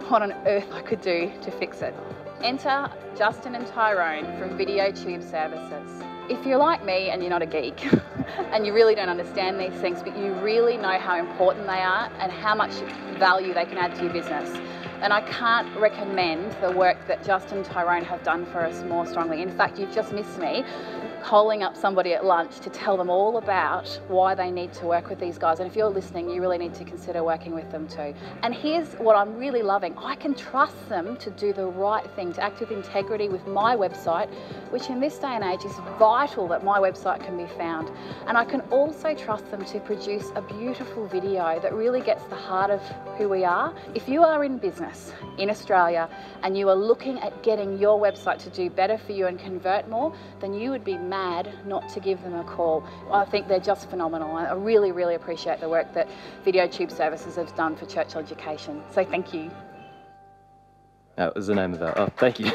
what on earth I could do to fix it. Enter Justin and Tyrone from Videotube Services. If you're like me and you're not a geek and you really don't understand these things, but you really know how important they are and how much value they can add to your business, and I can't recommend the work that Justin and Tyrone have done for us more strongly. In fact, you've just missed me calling up somebody at lunch to tell them all about why they need to work with these guys. And if you're listening, you really need to consider working with them too. And here's what I'm really loving. I can trust them to do the right thing, to act with integrity with my website, which in this day and age is vital that my website can be found. And I can also trust them to produce a beautiful video that really gets the heart of who we are. If you are in business in Australia and you are looking at getting your website to do better for you and convert more, then you would be mad not to give them a call. I think they're just phenomenal. I really, really appreciate the work that Videotube Services has done for Churchill Education. So thank you. That was the name of that. Oh, thank you.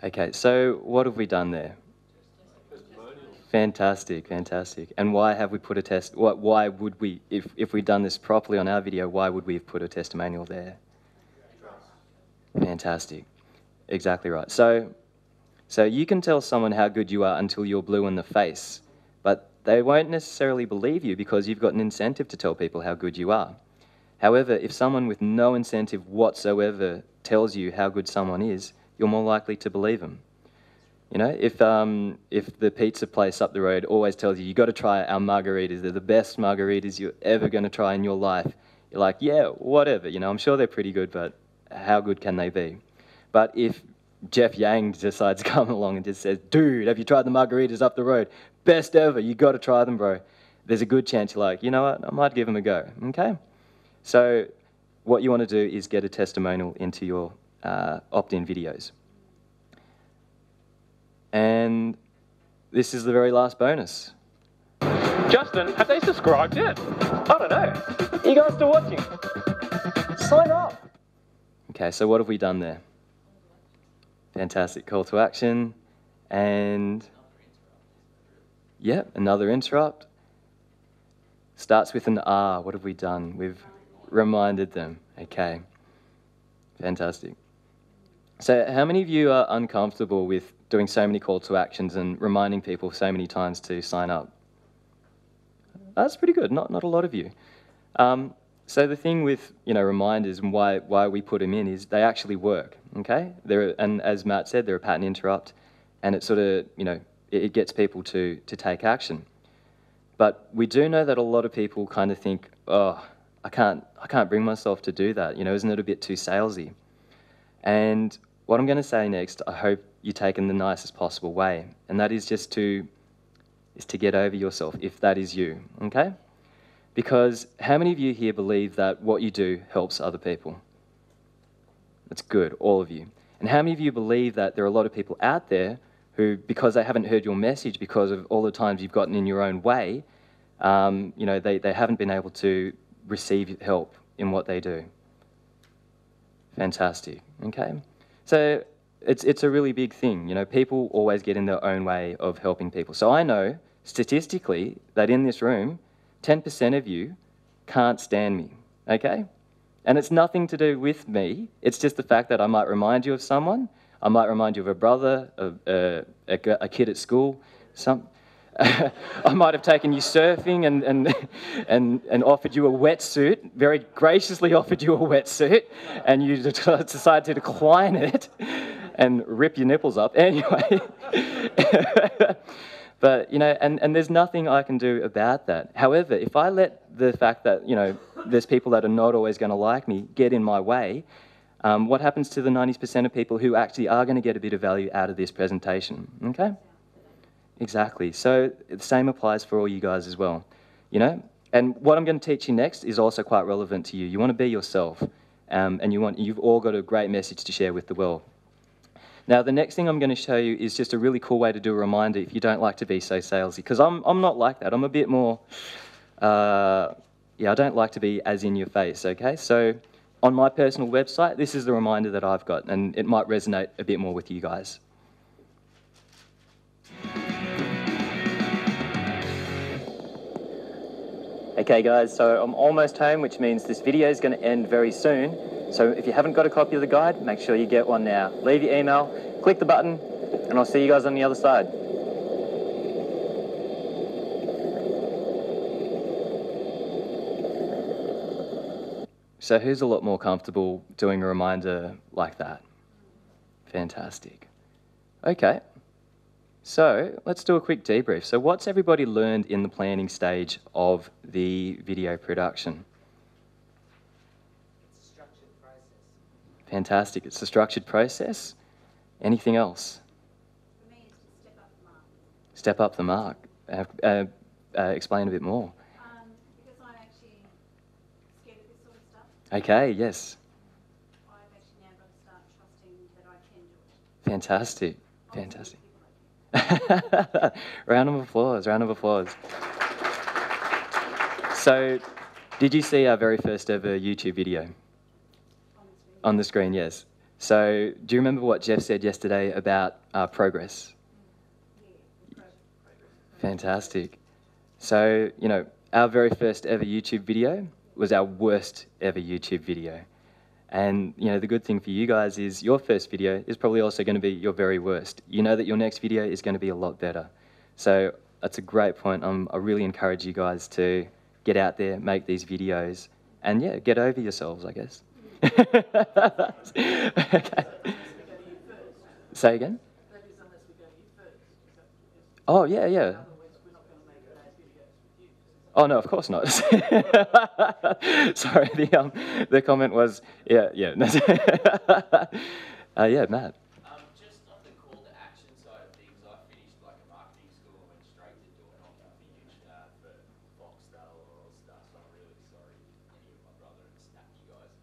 Okay, so what have we done there? Fantastic, fantastic. And why have we put a test? Why would we, if we'd done this properly on our video, why would we have put a testimonial there? Fantastic. Exactly right. So you can tell someone how good you are until you're blue in the face, but they won't necessarily believe you because you've got an incentive to tell people how good you are. However, if someone with no incentive whatsoever tells you how good someone is, you're more likely to believe them. You know, if the pizza place up the road always tells you, you've got to try our margaritas, they're the best margaritas you're ever going to try in your life, you're like, yeah, whatever, you know, I'm sure they're pretty good, but how good can they be? But if Jeff Yang decides to come along and just says, dude, have you tried the margaritas up the road? Best ever, you got to try them, bro. There's a good chance you're like, you know what, I might give them a go, okay? So what you want to do is get a testimonial into your opt-in videos. And this is the very last bonus. Justin, have they subscribed yet? I don't know. Are you guys still watching? Sign up. Okay, so what have we done there? Fantastic call to action. And yeah, another interrupt. Starts with an R. What have we done? We've reminded them. Okay, fantastic. So how many of you are uncomfortable with doing so many call to actions and reminding people so many times to sign up? That's pretty good, not a lot of you. So the thing with reminders and why we put them in is they actually work, okay? And as Matt said, they're a pattern interrupt, and it sort of, it gets people to take action. But we do know that a lot of people kind of think, oh, I can't bring myself to do that, isn't it a bit too salesy? And what I'm going to say next, I hope you take in the nicest possible way, and that is just to get over yourself, if that is you, okay? Because how many of you here believe that what you do helps other people? That's good, all of you. And how many of you believe that there are a lot of people out there who, because they haven't heard your message, because of all the times you've gotten in your own way, they haven't been able to receive help in what they do? Fantastic, okay? So it's a really big thing, people always get in their own way of helping people. So I know, statistically, that in this room, 10% of you can't stand me, okay? And it's nothing to do with me, it's just the fact that I might remind you of someone, I might remind you of a brother, a kid at school, I might have taken you surfing and offered you a wetsuit, very graciously offered you a wetsuit, and you decided to decline it and rip your nipples up. Anyway, but, you know, and there's nothing I can do about that. However, if I let the fact that, you know, there's people that are not always going to like me get in my way, what happens to the 90% of people who actually are going to get a bit of value out of this presentation? Okay? Exactly. So the same applies for all you guys as well, you know? And what I'm going to teach you next is also quite relevant to you. You want to be yourself, and you've all got a great message to share with the world. Now, the next thing I'm going to show you is just a really cool way to do a reminder if you don't like to be so salesy, because I'm not like that. I'm a bit more, yeah, I don't like to be as in your face, okay? So on my personal website, this is the reminder that I've got, and it might resonate a bit more with you guys. Okay guys, so I'm almost home, which means this video is going to end very soon. So if you haven't got a copy of the guide, make sure you get one now. Leave your email, click the button, and I'll see you guys on the other side. So who's a lot more comfortable doing a reminder like that? Fantastic. Okay. So let's do a quick debrief. So what's everybody learned in the planning stage of the video production? It's a structured process. Fantastic. It's a structured process. Anything else? For me, it's to step up the mark. Step up the mark. Explain a bit more. Because I'm actually scared of this sort of stuff. Okay, yes. I've actually now got to start trusting that I can do it. Fantastic. Fantastic. Round of applause, round of applause. So, did you see our very first ever YouTube video? On the screen, yes. So, do you remember what Jeff said yesterday about progress? Fantastic. So, you know, our very first ever YouTube video was our worst ever YouTube video. And, you know, the good thing for you guys is your first video is probably also going to be your very worst. You know that your next video is going to be a lot better. So that's a great point. I really encourage you guys to get out there, make these videos, and, yeah, get over yourselves, I guess. Okay. Say again? Oh, yeah, yeah. Oh, no, of course not. Sorry, the comment was, yeah. Yeah, Matt. Just on the call to action side of things, I finished like a marketing school and went straight to doing for Foxtel or all stuff, so I'm really sorry any of my brother and snap you guys.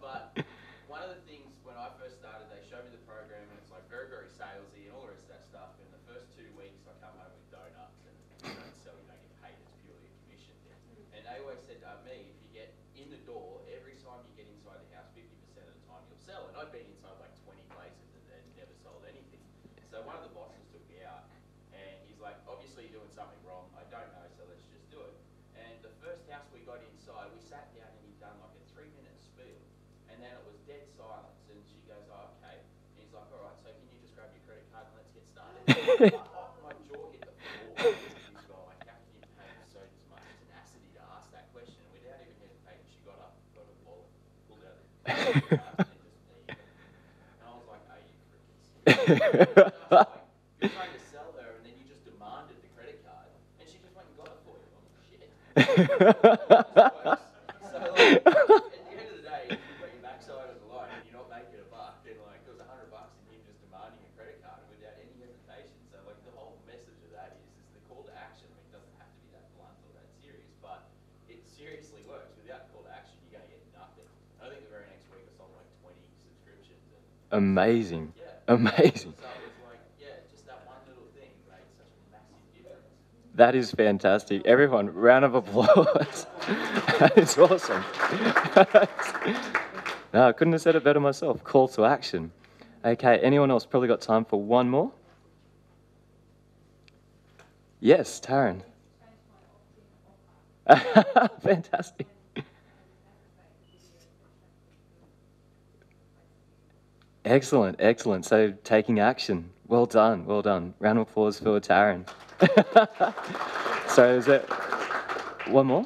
But one of the things, when I first started, they showed me the program and it's like very, very salesy and all the rest of that stuff. And the first 2 weeks I come home with donuts and you don't sell, you don't get paid, it's purely a commission thing. And they always said to me, if you get in the door, every time you get inside the house, 50% of the time you'll sell. And I've been inside like 20 places and never sold anything. So one of the bosses took me out and he's like, obviously you're doing something wrong. I don't know, so let's just do it. And the first house we got inside, we sat down and he'd done like a 3-minute spiel. And then it was dead silence. And she goes, oh, okay. And he's like, all right, so can you just grab your credit card and let's get started? My jaw hit the floor. He's going, how can you pay so much tenacity to ask that question? And without even hesitating, she got up, got a wallet, pulled out the and I was like, are you freaking serious? You're trying to sell her and then you just demanded the credit card. And she just went and got it for you. I'm like, shit. So, like, at the end of the day, if you've got your backside on the line and you're not making a buck, then like it was $100 and him just demanding a credit card without any hesitation. So like the whole message of that is the call to action. I mean, it doesn't have to be that blunt or that serious, but it seriously works. Without call to action, you're going to get nothing. I think the very next week I sold like 20 subscriptions. And Amazing. yeah. Amazing. So it was like, yeah, just that one little thing made such a massive difference. That is fantastic. Everyone, round of applause. That is awesome. No, I couldn't have said it better myself. Call to action. Okay, anyone else probably got time for one more? Yes, Taryn. Fantastic. Excellent, excellent. So taking action. Well done, well done. Round of applause for Taryn. So is it one more?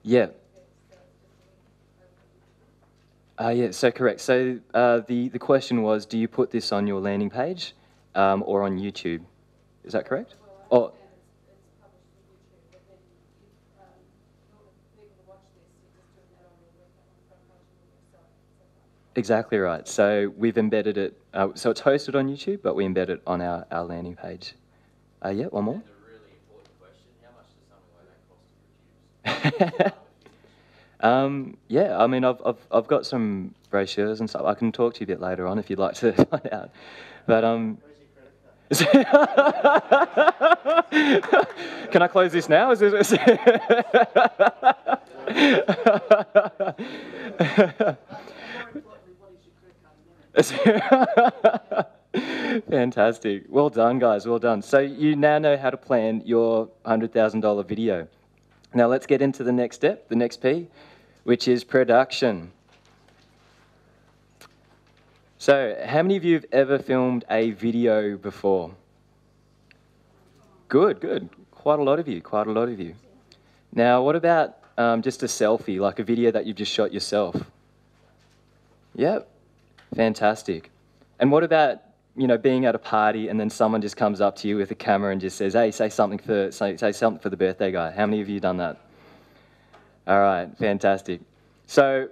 Yeah. Yeah, so correct. So the question was, do you put this on your landing page or on YouTube? Is that correct? Oh. Exactly right. So we've embedded it, so it's hosted on YouTube, but we embed it on our landing page. Yeah, one more. And a really important question, how much does something like that cost to produce? Yeah, I mean, I've got some brochures and stuff. I can talk to you a bit later on if you'd like to find out. But can I close this now? Is this? Fantastic. Well done, guys. Well done. So you now know how to plan your $100,000 video. Now let's get into the next step, the next P, which is production. So how many of you have ever filmed a video before? Good, good. Quite a lot of you, quite a lot of you. Now what about just a selfie, like a video that you've just shot yourself? Yep, fantastic. And what about, you know, being at a party and then someone just comes up to you with a camera and just says, hey, say something for the birthday guy. How many of you have done that? All right, fantastic. So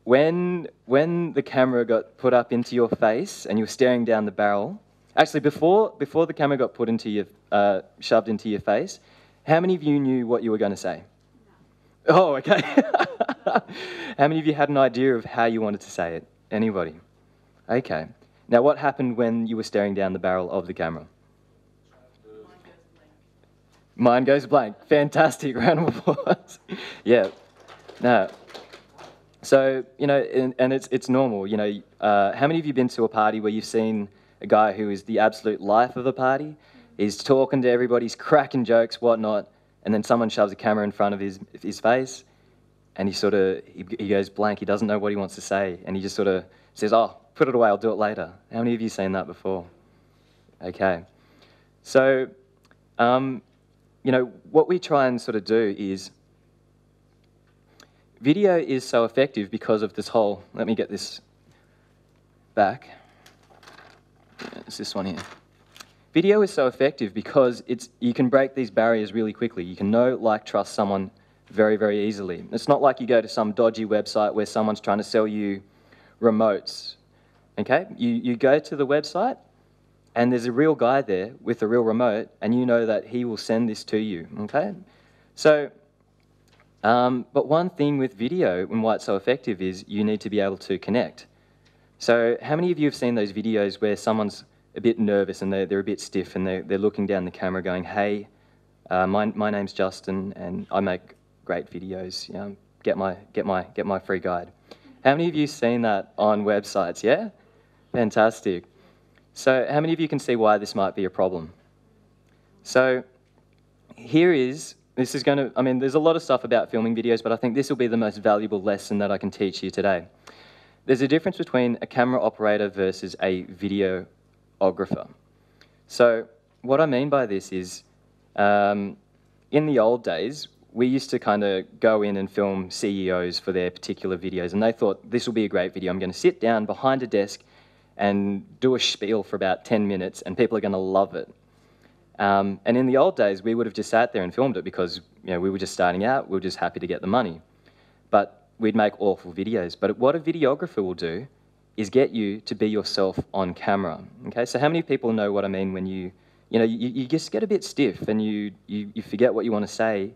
when the camera got put up into your face and you were staring down the barrel, actually before the camera got put into your, shoved into your face, how many of you knew what you were going to say? Oh, okay. How many of you had an idea of how you wanted to say it? Anybody? Okay. Now, what happened when you were staring down the barrel of the camera? Mind goes blank. Fantastic. Round of applause. Yeah. No. So, you know, and it's normal, you know. How many of you have been to a party where you've seen a guy who is the absolute life of the party? He's talking to everybody, he's cracking jokes, whatnot, and then someone shoves a camera in front of his face, and he goes blank. He doesn't know what he wants to say, and he just sort of says, oh, put it away, I'll do it later. How many of you have seen that before? Okay. So, you know, what we try and sort of do is, video is so effective because of this whole, let me get this back. It's this one here. Video is so effective because you can break these barriers really quickly. You can know, like, trust someone very, very easily. It's not like you go to some dodgy website where someone's trying to sell you remotes. Okay? You go to the website and there's a real guy there with a real remote and you know that he will send this to you. Okay? So, but one thing with video and why it's so effective is you need to be able to connect. So how many of you have seen those videos where someone's a bit nervous and they're a bit stiff and they're looking down the camera going, hey, my name's Justin and I make great videos. You know, get my free guide. How many of you seen that on websites? Yeah? Fantastic. So how many of you can see why this might be a problem? So this is going to, I mean, there's a lot of stuff about filming videos, but I think this will be the most valuable lesson that I can teach you today. There's a difference between a camera operator versus a videographer. So what I mean by this is, in the old days, we used to kind of go in and film CEOs for their particular videos, and they thought, this will be a great video. I'm going to sit down behind a desk and do a spiel for about 10 minutes, and people are going to love it. And in the old days, we would have just sat there and filmed it because, you know, we were just starting out, we were just happy to get the money. But we'd make awful videos. But what a videographer will do is get you to be yourself on camera. Okay, so how many people know what I mean when you just get a bit stiff and you forget what you want to say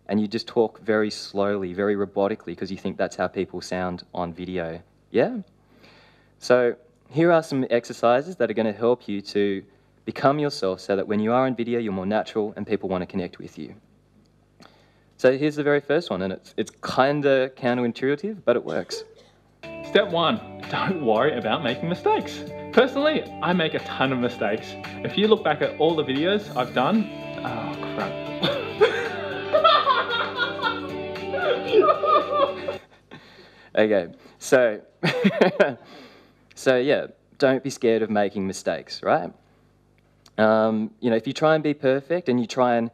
and you just talk very slowly, very robotically because you think that's how people sound on video. Yeah? So here are some exercises that are going to help you to become yourself so that when you are on video, you're more natural and people want to connect with you. So here's the very first one, and it's kind of counterintuitive, but it works. Step 1, don't worry about making mistakes. Personally, I make a ton of mistakes. If you look back at all the videos I've done, oh crap. Okay, So, so yeah, don't be scared of making mistakes, right? You know, if you try and be perfect and you try and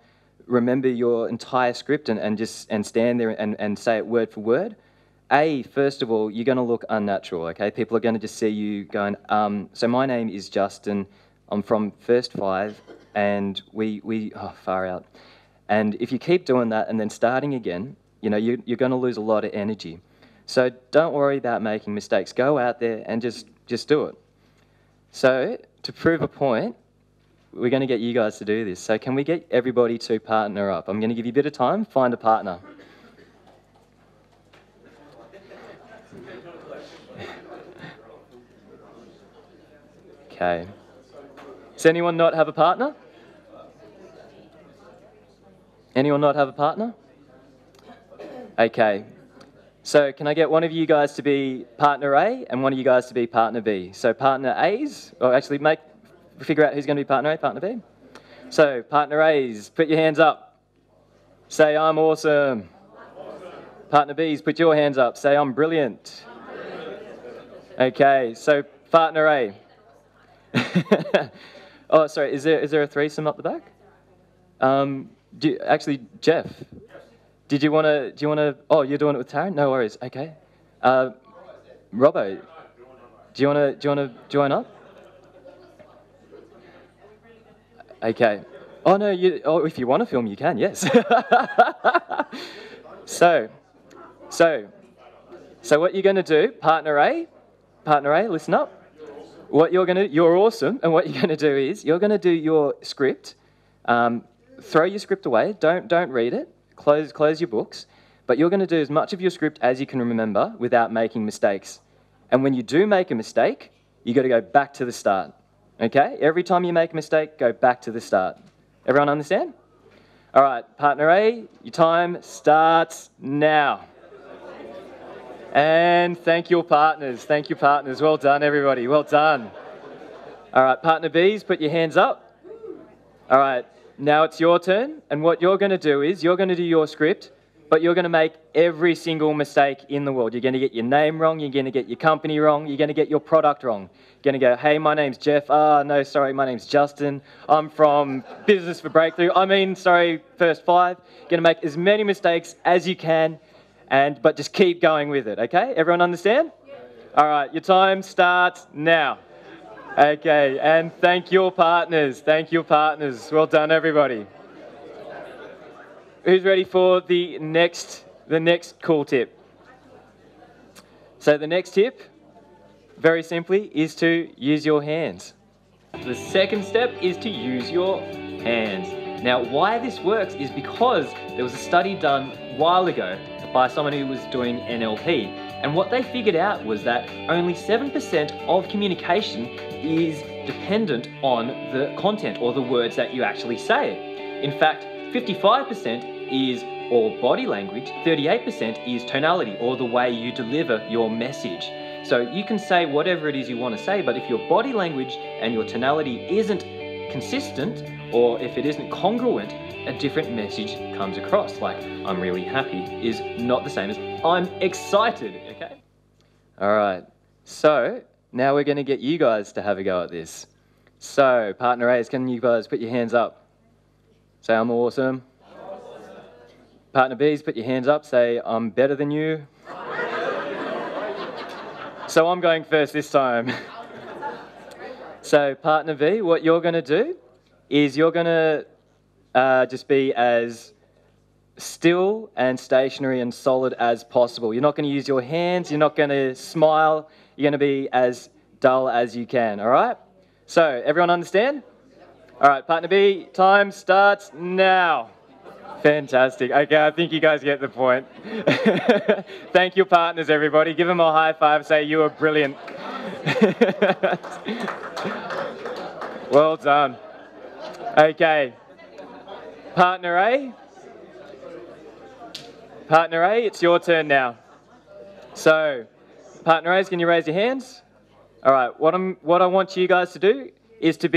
remember your entire script and stand there and say it word for word, first of all, you're going to look unnatural, okay? People are going to just see you going, so my name is Justin, I'm from First 5, and far out. And if you keep doing that and then starting again, you know, you're going to lose a lot of energy. So don't worry about making mistakes. Go out there and just do it. So to prove a point, we're going to get you guys to do this. So can we get everybody to partner up? I'm going to give you a bit of time. Find a partner. Okay. Does anyone not have a partner? Anyone not have a partner? Okay. So can I get one of you guys to be partner A and one of you guys to be partner B? So partner A's, or actually figure out who's going to be partner A, partner B. So partner A's, put your hands up. Say, I'm awesome. Partner B's, put your hands up. Say, I'm brilliant. Okay, so partner A. Oh, sorry, is there a threesome up the back? Actually, Jeff, do you want to, oh, you're doing it with Taryn? No worries, okay. Robbo, do you want to join up? Okay. Oh, no, if you want to film, you can, yes. So what you're going to do, partner A, listen up. What you're awesome, and what you're going to do is, you're going to do your script, throw your script away, don't read it, close your books, but you're going to do as much of your script as you can remember without making mistakes. And when you do make a mistake, you got to go back to the start. Okay? Every time you make a mistake, go back to the start. Everyone understand? All right, partner A, your time starts now. And thank your partners. Thank your partners. Well done, everybody. Well done. All right, partner B's, put your hands up. All right, now it's your turn. And what you're going to do is you're going to do your script, but you're going to make every single mistake in the world. You're going to get your name wrong. You're going to get your company wrong. You're going to get your product wrong. You're going to go, hey, my name's Jeff. No, sorry, my name's Justin. I'm from Business for Breakthrough. First 5. You're going to make as many mistakes as you can, but just keep going with it, okay? Everyone understand? Yeah. All right, your time starts now. Okay, and thank your partners. Thank your partners. Well done, everybody. Who's ready for the next cool tip? So the next tip, very simply, is to use your hands. The second step is to use your hands. Now, why this works is because there was a study done a while ago by someone who was doing NLP, and what they figured out was that only 7% of communication is dependent on the content or the words that you actually say. In fact, 55% is all body language, 38% is tonality or the way you deliver your message. So you can say whatever it is you want to say, but if your body language and your tonality isn't consistent, or if it isn't congruent, a different message comes across. Like, I'm really happy is not the same as I'm excited, okay? All right, so now we're going to get you guys to have a go at this. So, partner A's, can you guys put your hands up? Say, I'm awesome. Partner B's, put your hands up. Say, I'm better than you. So I'm going first this time. So partner B, what you're going to do is you're going to just be as still and stationary and solid as possible. You're not going to use your hands. You're not going to smile. You're going to be as dull as you can, all right? So everyone understand? All right, partner B, time starts now. Fantastic. Okay, I think you guys get the point. Thank your partners, everybody. Give them a high five. Say, you are brilliant. Well done. Okay. Partner A. Partner A, it's your turn now. So, partner A's, can you raise your hands? All right, what I want you guys to do is to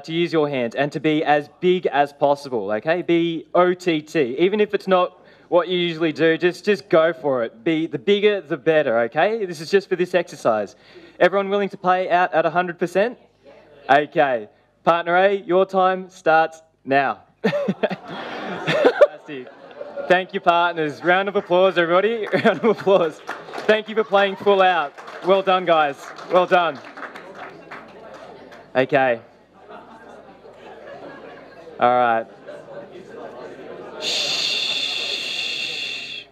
use your hands and to be as big as possible, okay? Be OTT. Even if it's not what you usually do. Just go for it. The bigger, the better, okay? This is just for this exercise. Everyone willing to play out at 100%? Okay. Partner A, your time starts now. Fantastic. Thank you, partners. Round of applause, everybody. Round of applause. Thank you for playing full out. Well done, guys. Well done. Okay. All right. Shh.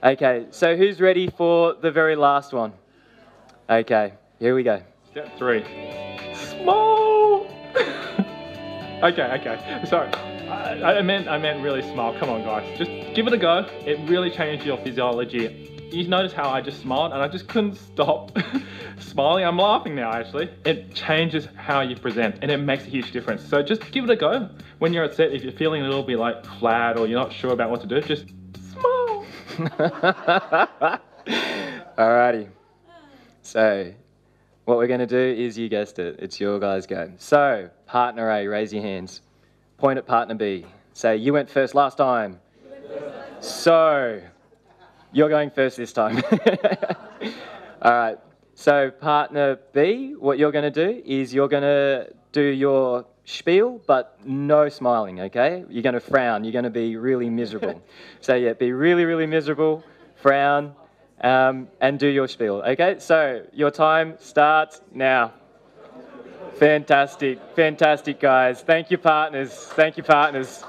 Okay, so who's ready for the very last one? Okay, here we go. Step 3. Small. Okay. Sorry. I meant really small. Come on, guys. Just give it a go. It really changed your physiology. You notice how I just smiled and I just couldn't stop smiling. I'm laughing now, actually. It changes how you present and it makes a huge difference. So just give it a go. When you're at set, if you're feeling a little bit like flat or you're not sure about what to do, just smile. Alrighty. So what we're going to do is, you guessed it, it's your guys' go. So, partner A, raise your hands. Point at partner B. Say, you went first last time. So, you're going first this time. All right. So, partner B, what you're going to do is you're going to do your spiel, but no smiling, okay? You're going to frown. You're going to be really miserable. So, yeah, be really, really miserable, frown, and do your spiel, okay? So, your time starts now. Fantastic, fantastic, guys. Thank you, partners. Thank you, partners.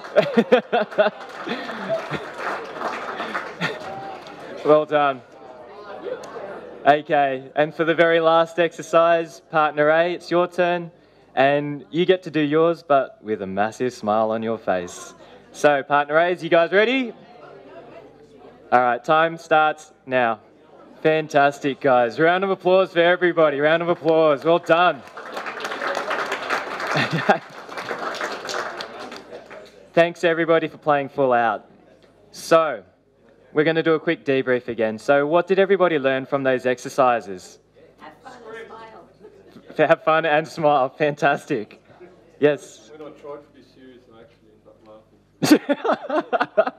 Well done. Okay, and for the very last exercise, partner A, it's your turn, and you get to do yours, but with a massive smile on your face. So, partner A's, you guys ready? All right, time starts now. Fantastic, guys. Round of applause for everybody. Round of applause. Well done. Thanks, everybody, for playing full out. So, we're going to do a quick debrief again. So, what did everybody learn from those exercises? Have fun and smile. Have fun and smile. Fantastic. Yes? When I tried to be serious, I actually ended up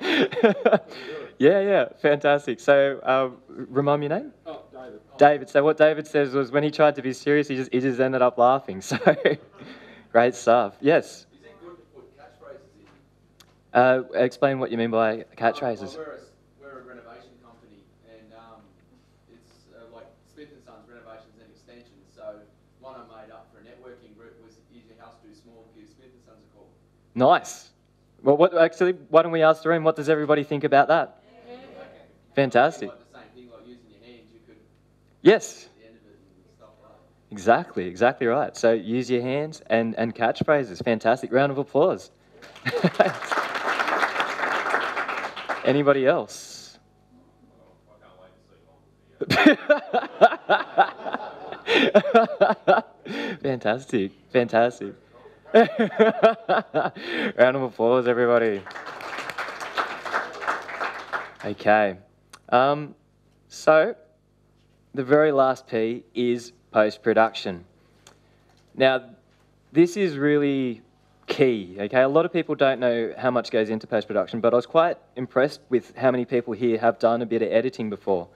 laughing. Yeah. Fantastic. So, remind me your name? Oh, David. David. So, what David says was when he tried to be serious, he just ended up laughing. So, great stuff. Yes? Is it good to put catchphrases in? Explain what you mean by catchphrases. We're a renovation company, and it's like Smith & Sons Renovations and Extensions. So one I made up for a networking group was, is your house too small? Give Smith & Sons a call. Nice. Well, why don't we ask the room, what does everybody think about that? Fantastic. Like the same thing, like using your hands, you could. Yes. At the end of it and stuff like that. Exactly right. So use your hands and catchphrases. Fantastic. Round of applause. Anybody else? Fantastic. Round of applause, everybody. Okay. So, the very last P is post-production. Now, this is really key, okay? A lot of people don't know how much goes into post-production, but I was quite impressed with how many people here have done a bit of editing before.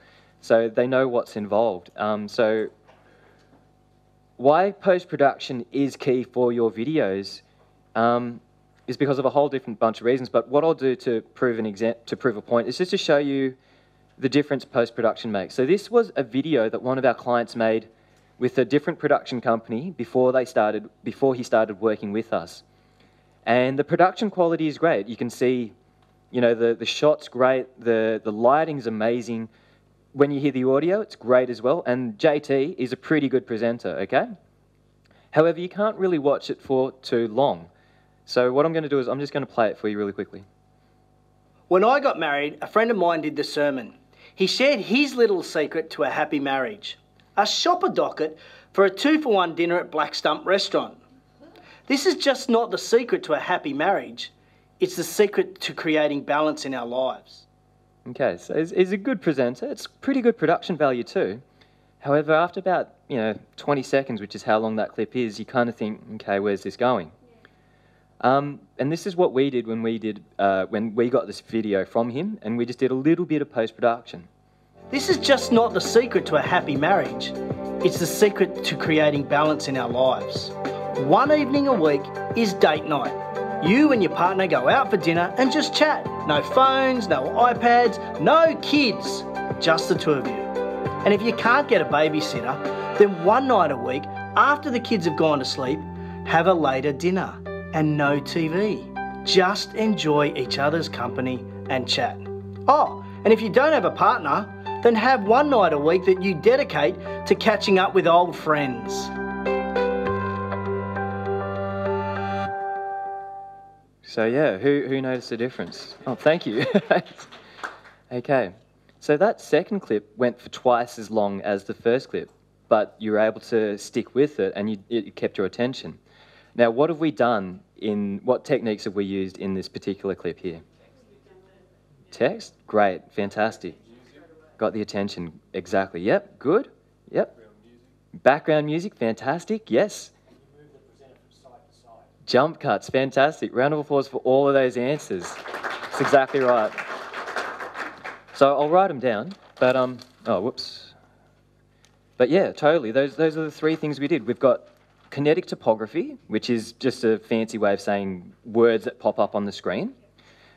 So they know what's involved. So why post-production is key for your videos is because of a whole different bunch of reasons, but what I'll do to prove a point is just to show you the difference post-production makes. So this was a video that one of our clients made with a different production company before he started working with us. And the production quality is great. You can see, you know, the shot's great, the lighting's amazing. When you hear the audio, it's great as well. And JT is a pretty good presenter, okay? However, you can't really watch it for too long. So what I'm going to do is I'm just going to play it for you really quickly. When I got married, a friend of mine did the sermon. He shared his little secret to a happy marriage. A shopper docket for a 2-for-1 dinner at Black Stump Restaurant. This is just not the secret to a happy marriage. It's the secret to creating balance in our lives. Okay, so he's a good presenter. It's pretty good production value too. However, after about 20 seconds, which is how long that clip is, you kind of think, okay, where's this going? And this is what we did when we got this video from him, and we just did a little bit of post-production. This is just not the secret to a happy marriage. It's the secret to creating balance in our lives. One evening a week is date night. You and your partner go out for dinner and just chat. No phones, no iPads, no kids, just the two of you. And if you can't get a babysitter, then one night a week, after the kids have gone to sleep, have a later dinner and no TV. Just enjoy each other's company and chat. Oh, and if you don't have a partner, then have one night a week that you dedicate to catching up with old friends. So yeah, who noticed the difference? Oh, thank you. Okay, so that second clip went for twice as long as the first clip, but you were able to stick with it and it kept your attention. Now, what have we done what techniques have we used in this particular clip here? Text? Great, fantastic. Got the attention, exactly. Yep, good. Yep. Background music, fantastic, yes. Jump cuts, fantastic. Round of applause for all of those answers. That's exactly right. So I'll write them down, but oh, whoops. But yeah, totally. Those are the three things we did. We've got kinetic topography, which is just a fancy way of saying words that pop up on the screen.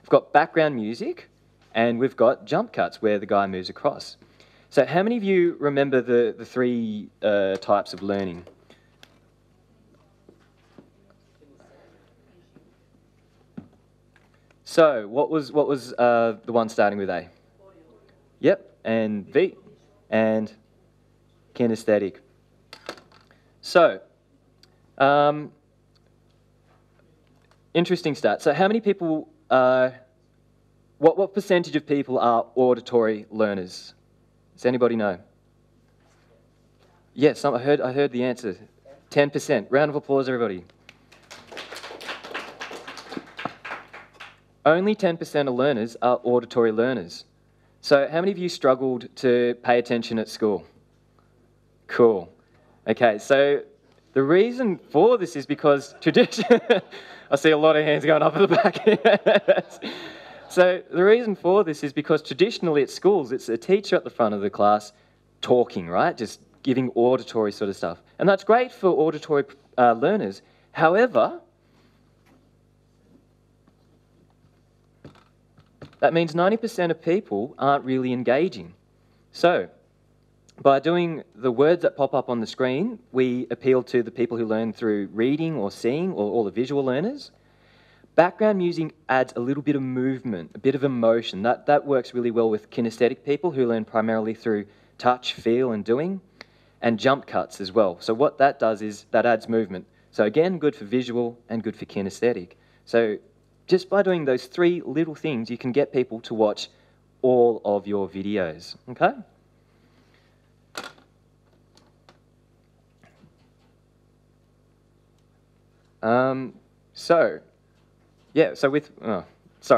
We've got background music, and we've got jump cuts where the guy moves across. So how many of you remember the three types of learning? So what was the one starting with A? Yep, and V, and kinesthetic. So, interesting stat. So how many people, what percentage of people are auditory learners? Does anybody know? Yes, I heard the answer. 10%. Round of applause, everybody. Only 10% of learners are auditory learners. So how many of you struggled to pay attention at school? Cool. Okay, so the reason for this is because tradition... I see a lot of hands going up at the back. So the reason for this is because traditionally at schools, it's a teacher at the front of the class talking, right? Just giving auditory sort of stuff. And that's great for auditory learners. However, that means 90% of people aren't really engaging. So, by doing the words that pop up on the screen, we appeal to the people who learn through reading or seeing, or all the visual learners. Background music adds a little bit of movement, a bit of emotion. That works really well with kinesthetic people who learn primarily through touch, feel, and doing, and jump cuts as well. So what that does is that adds movement. So again, good for visual and good for kinesthetic. So just by doing those three little things, you can get people to watch all of your videos, okay? Sorry,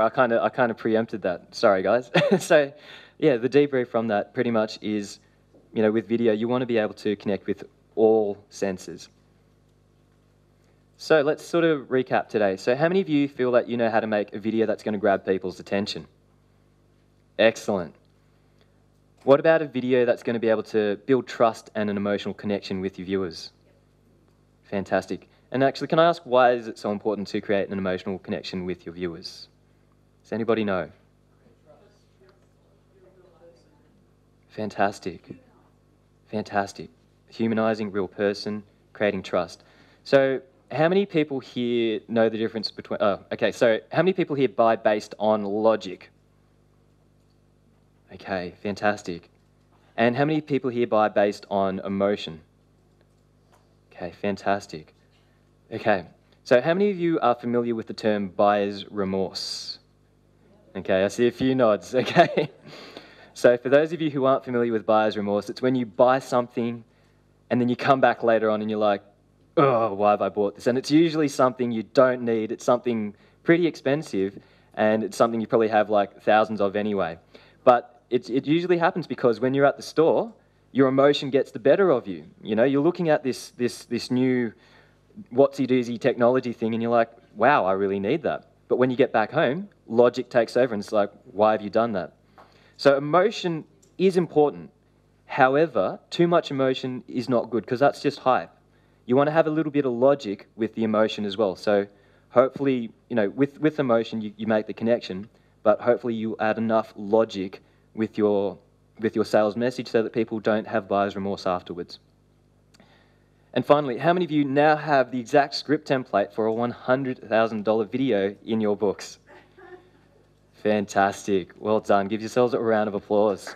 I kind of preempted that. Sorry, guys. So, yeah, the debrief from that pretty much is, with video, you want to be able to connect with all senses. So let's sort of recap today. So how many of you feel that you know how to make a video that's going to grab people's attention? Excellent. What about a video that's going to be able to build trust and an emotional connection with your viewers? Fantastic. And actually, can I ask, why is it so important to create an emotional connection with your viewers? Does anybody know? Fantastic. Fantastic. Humanizing, real person, creating trust. So how many people here know the difference between... Oh, okay, so how many people here buy based on logic? Okay, fantastic. And how many people here buy based on emotion? Okay, fantastic. Okay, so how many of you are familiar with the term buyer's remorse? Okay, I see a few nods, okay. So for those of you who aren't familiar with buyer's remorse, it's when you buy something and then you come back later on and you're like, oh, why have I bought this? And it's usually something you don't need. It's something pretty expensive, and it's something you probably have like thousands of anyway. But it usually happens because when you're at the store, your emotion gets the better of you. You're looking at this new whatsy-doozy technology thing, and you're like, wow, I really need that. But when you get back home, logic takes over and it's like, why have you done that? So emotion is important. However, too much emotion is not good because that's just hype. You want to have a little bit of logic with the emotion as well. So hopefully, you know, with emotion, you make the connection, but hopefully you add enough logic with your sales message so that people don't have buyer's remorse afterwards. And finally, how many of you now have the exact script template for a $100,000 video in your books? Fantastic. Well done. Give yourselves a round of applause.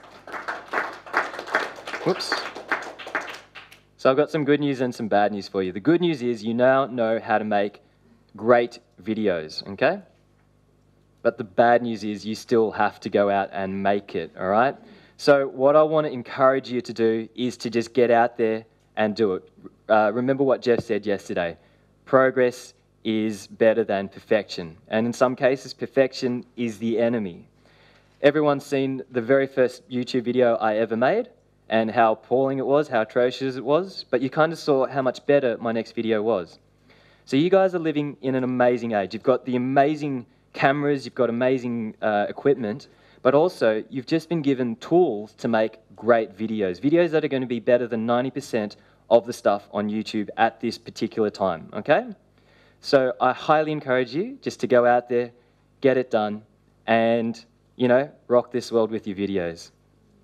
Whoops. So I've got some good news and some bad news for you. The good news is you now know how to make great videos, okay? But the bad news is you still have to go out and make it, all right? So what I want to encourage you to do is to just get out there and do it. Remember what Jeff said yesterday. Progress is better than perfection. And in some cases, perfection is the enemy. Everyone's seen the very first YouTube video I ever made and how appalling it was, how atrocious it was, but you kind of saw how much better my next video was. So you guys are living in an amazing age. You've got the amazing cameras, you've got amazing equipment, but also you've just been given tools to make great videos. Videos that are going to be better than 90% of the stuff on YouTube at this particular time, okay? So I highly encourage you just to go out there, get it done, and, you know, rock this world with your videos.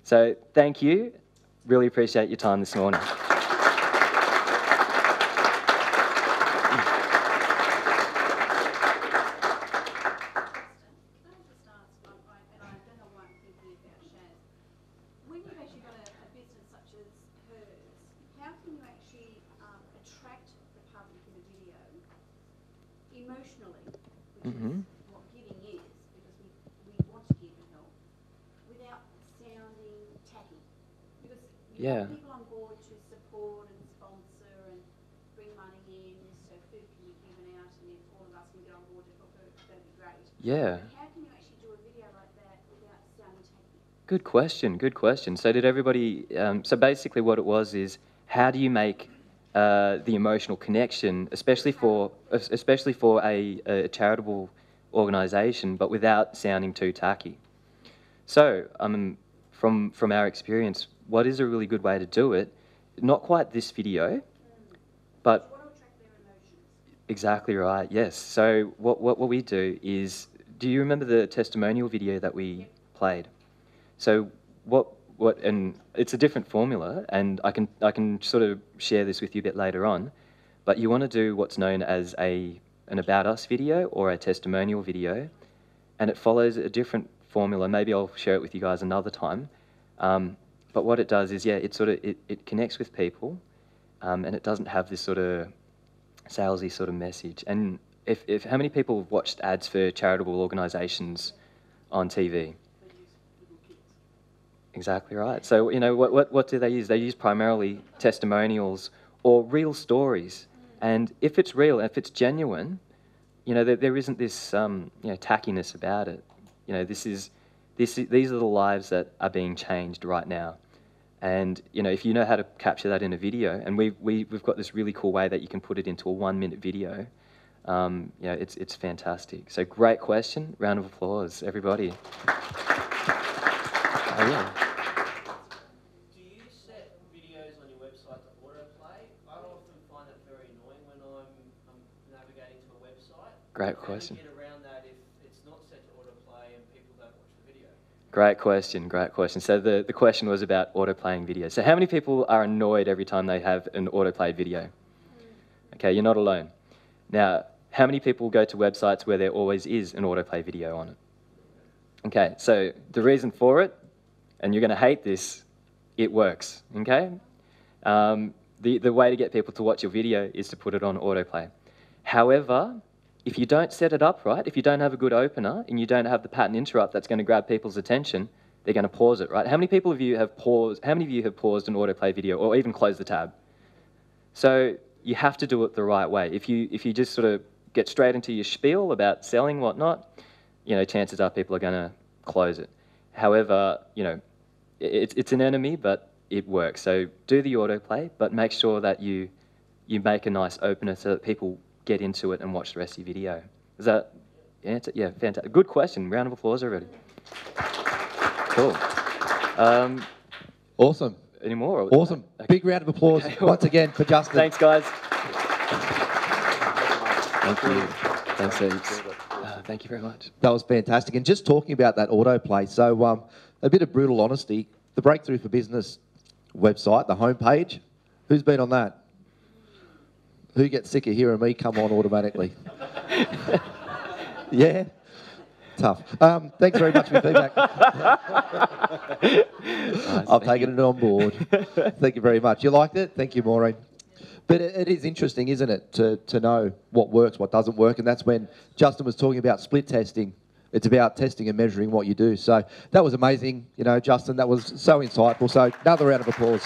So thank you. Really appreciate your time this morning. When you've actually got a business such as hers, how can you actually attract the public in a video emotionally, which is what giving is, because we want to give and help, without sounding tacky? Because you want people on board to support and sponsor and bring money in, so food can be given out, and if all of us can get on board to help her, that'd be great. Yeah. How can you actually do a video like that without sounding tacky? Good question, good question. So did everybody, so basically what it was is, how do you make the emotional connection, especially for a charitable organisation, but without sounding too tacky? So from our experience, what is a really good way to do it? Not quite this video, but exactly right, yes. So what we do is, do you remember the testimonial video that we played? So and it's a different formula, and I can sort of share this with you a bit later on, but you want to do what's known as an About Us video or a testimonial video, and it follows a different formula. Maybe I'll share it with you guys another time. But what it does is, yeah, it connects with people, and it doesn't have this sort of salesy sort of message. And if how many people have watched ads for charitable organisations on TV? Exactly right. So, you know, what do they use? They use primarily testimonials or real stories. And if it's real, if it's genuine, you know, there isn't this you know, tackiness about it. You know, these are the lives that are being changed right now. And, you know, if you know how to capture that in a video, and we've got this really cool way that you can put it into a 1-minute video, you know, it's fantastic. So great question. Round of applause, everybody. Oh, yeah. Do you set videos on your website to autoplay? I often find that very annoying when I'm navigating to a website. Great question. How do you get around that if it's not set to autoplay and people don't watch the video? Great question, great question. So the question was about autoplaying videos. So how many people are annoyed every time they have an autoplayed video? Okay, you're not alone. Now, how many people go to websites where there always is an autoplay video on it? Okay, so the reason for it, and you're going to hate this, it works, okay? The way to get people to watch your video is to put it on autoplay. However, if you don't set it up right, if you don't have a good opener and you don't have the pattern interrupt that's going to grab people's attention, they're going to pause it, right? How many of you have paused an autoplay video or even closed the tab? So you have to do it the right way. If you just sort of get straight into your spiel about selling, whatnot, you know, chances are people are going to close it. However, you know, it's an enemy, but it works. So do the autoplay, but make sure that you make a nice opener so that people get into it and watch the rest of your video. Is that answer? Yeah, fantastic. Good question. Round of applause already. Cool. Awesome. Any more? Awesome. Okay. Big round of applause once again for Justin. Thanks, guys. Thank you. Thanks, heaps. Thank you very much. That was fantastic. And just talking about that autoplay, so a bit of brutal honesty, the Breakthrough for Business website, the homepage, who's been on that? Who gets sick of hearing me come on automatically? Yeah? Tough. Thanks very much for your feedback. I've taken it on board. Thank you very much. You liked it? Thank you, Maureen. But it is interesting, isn't it, to know what works, what doesn't work, and that's when Justin was talking about split testing. It's about testing and measuring what you do. So that was amazing, you know, Justin. That was so insightful. So another round of applause.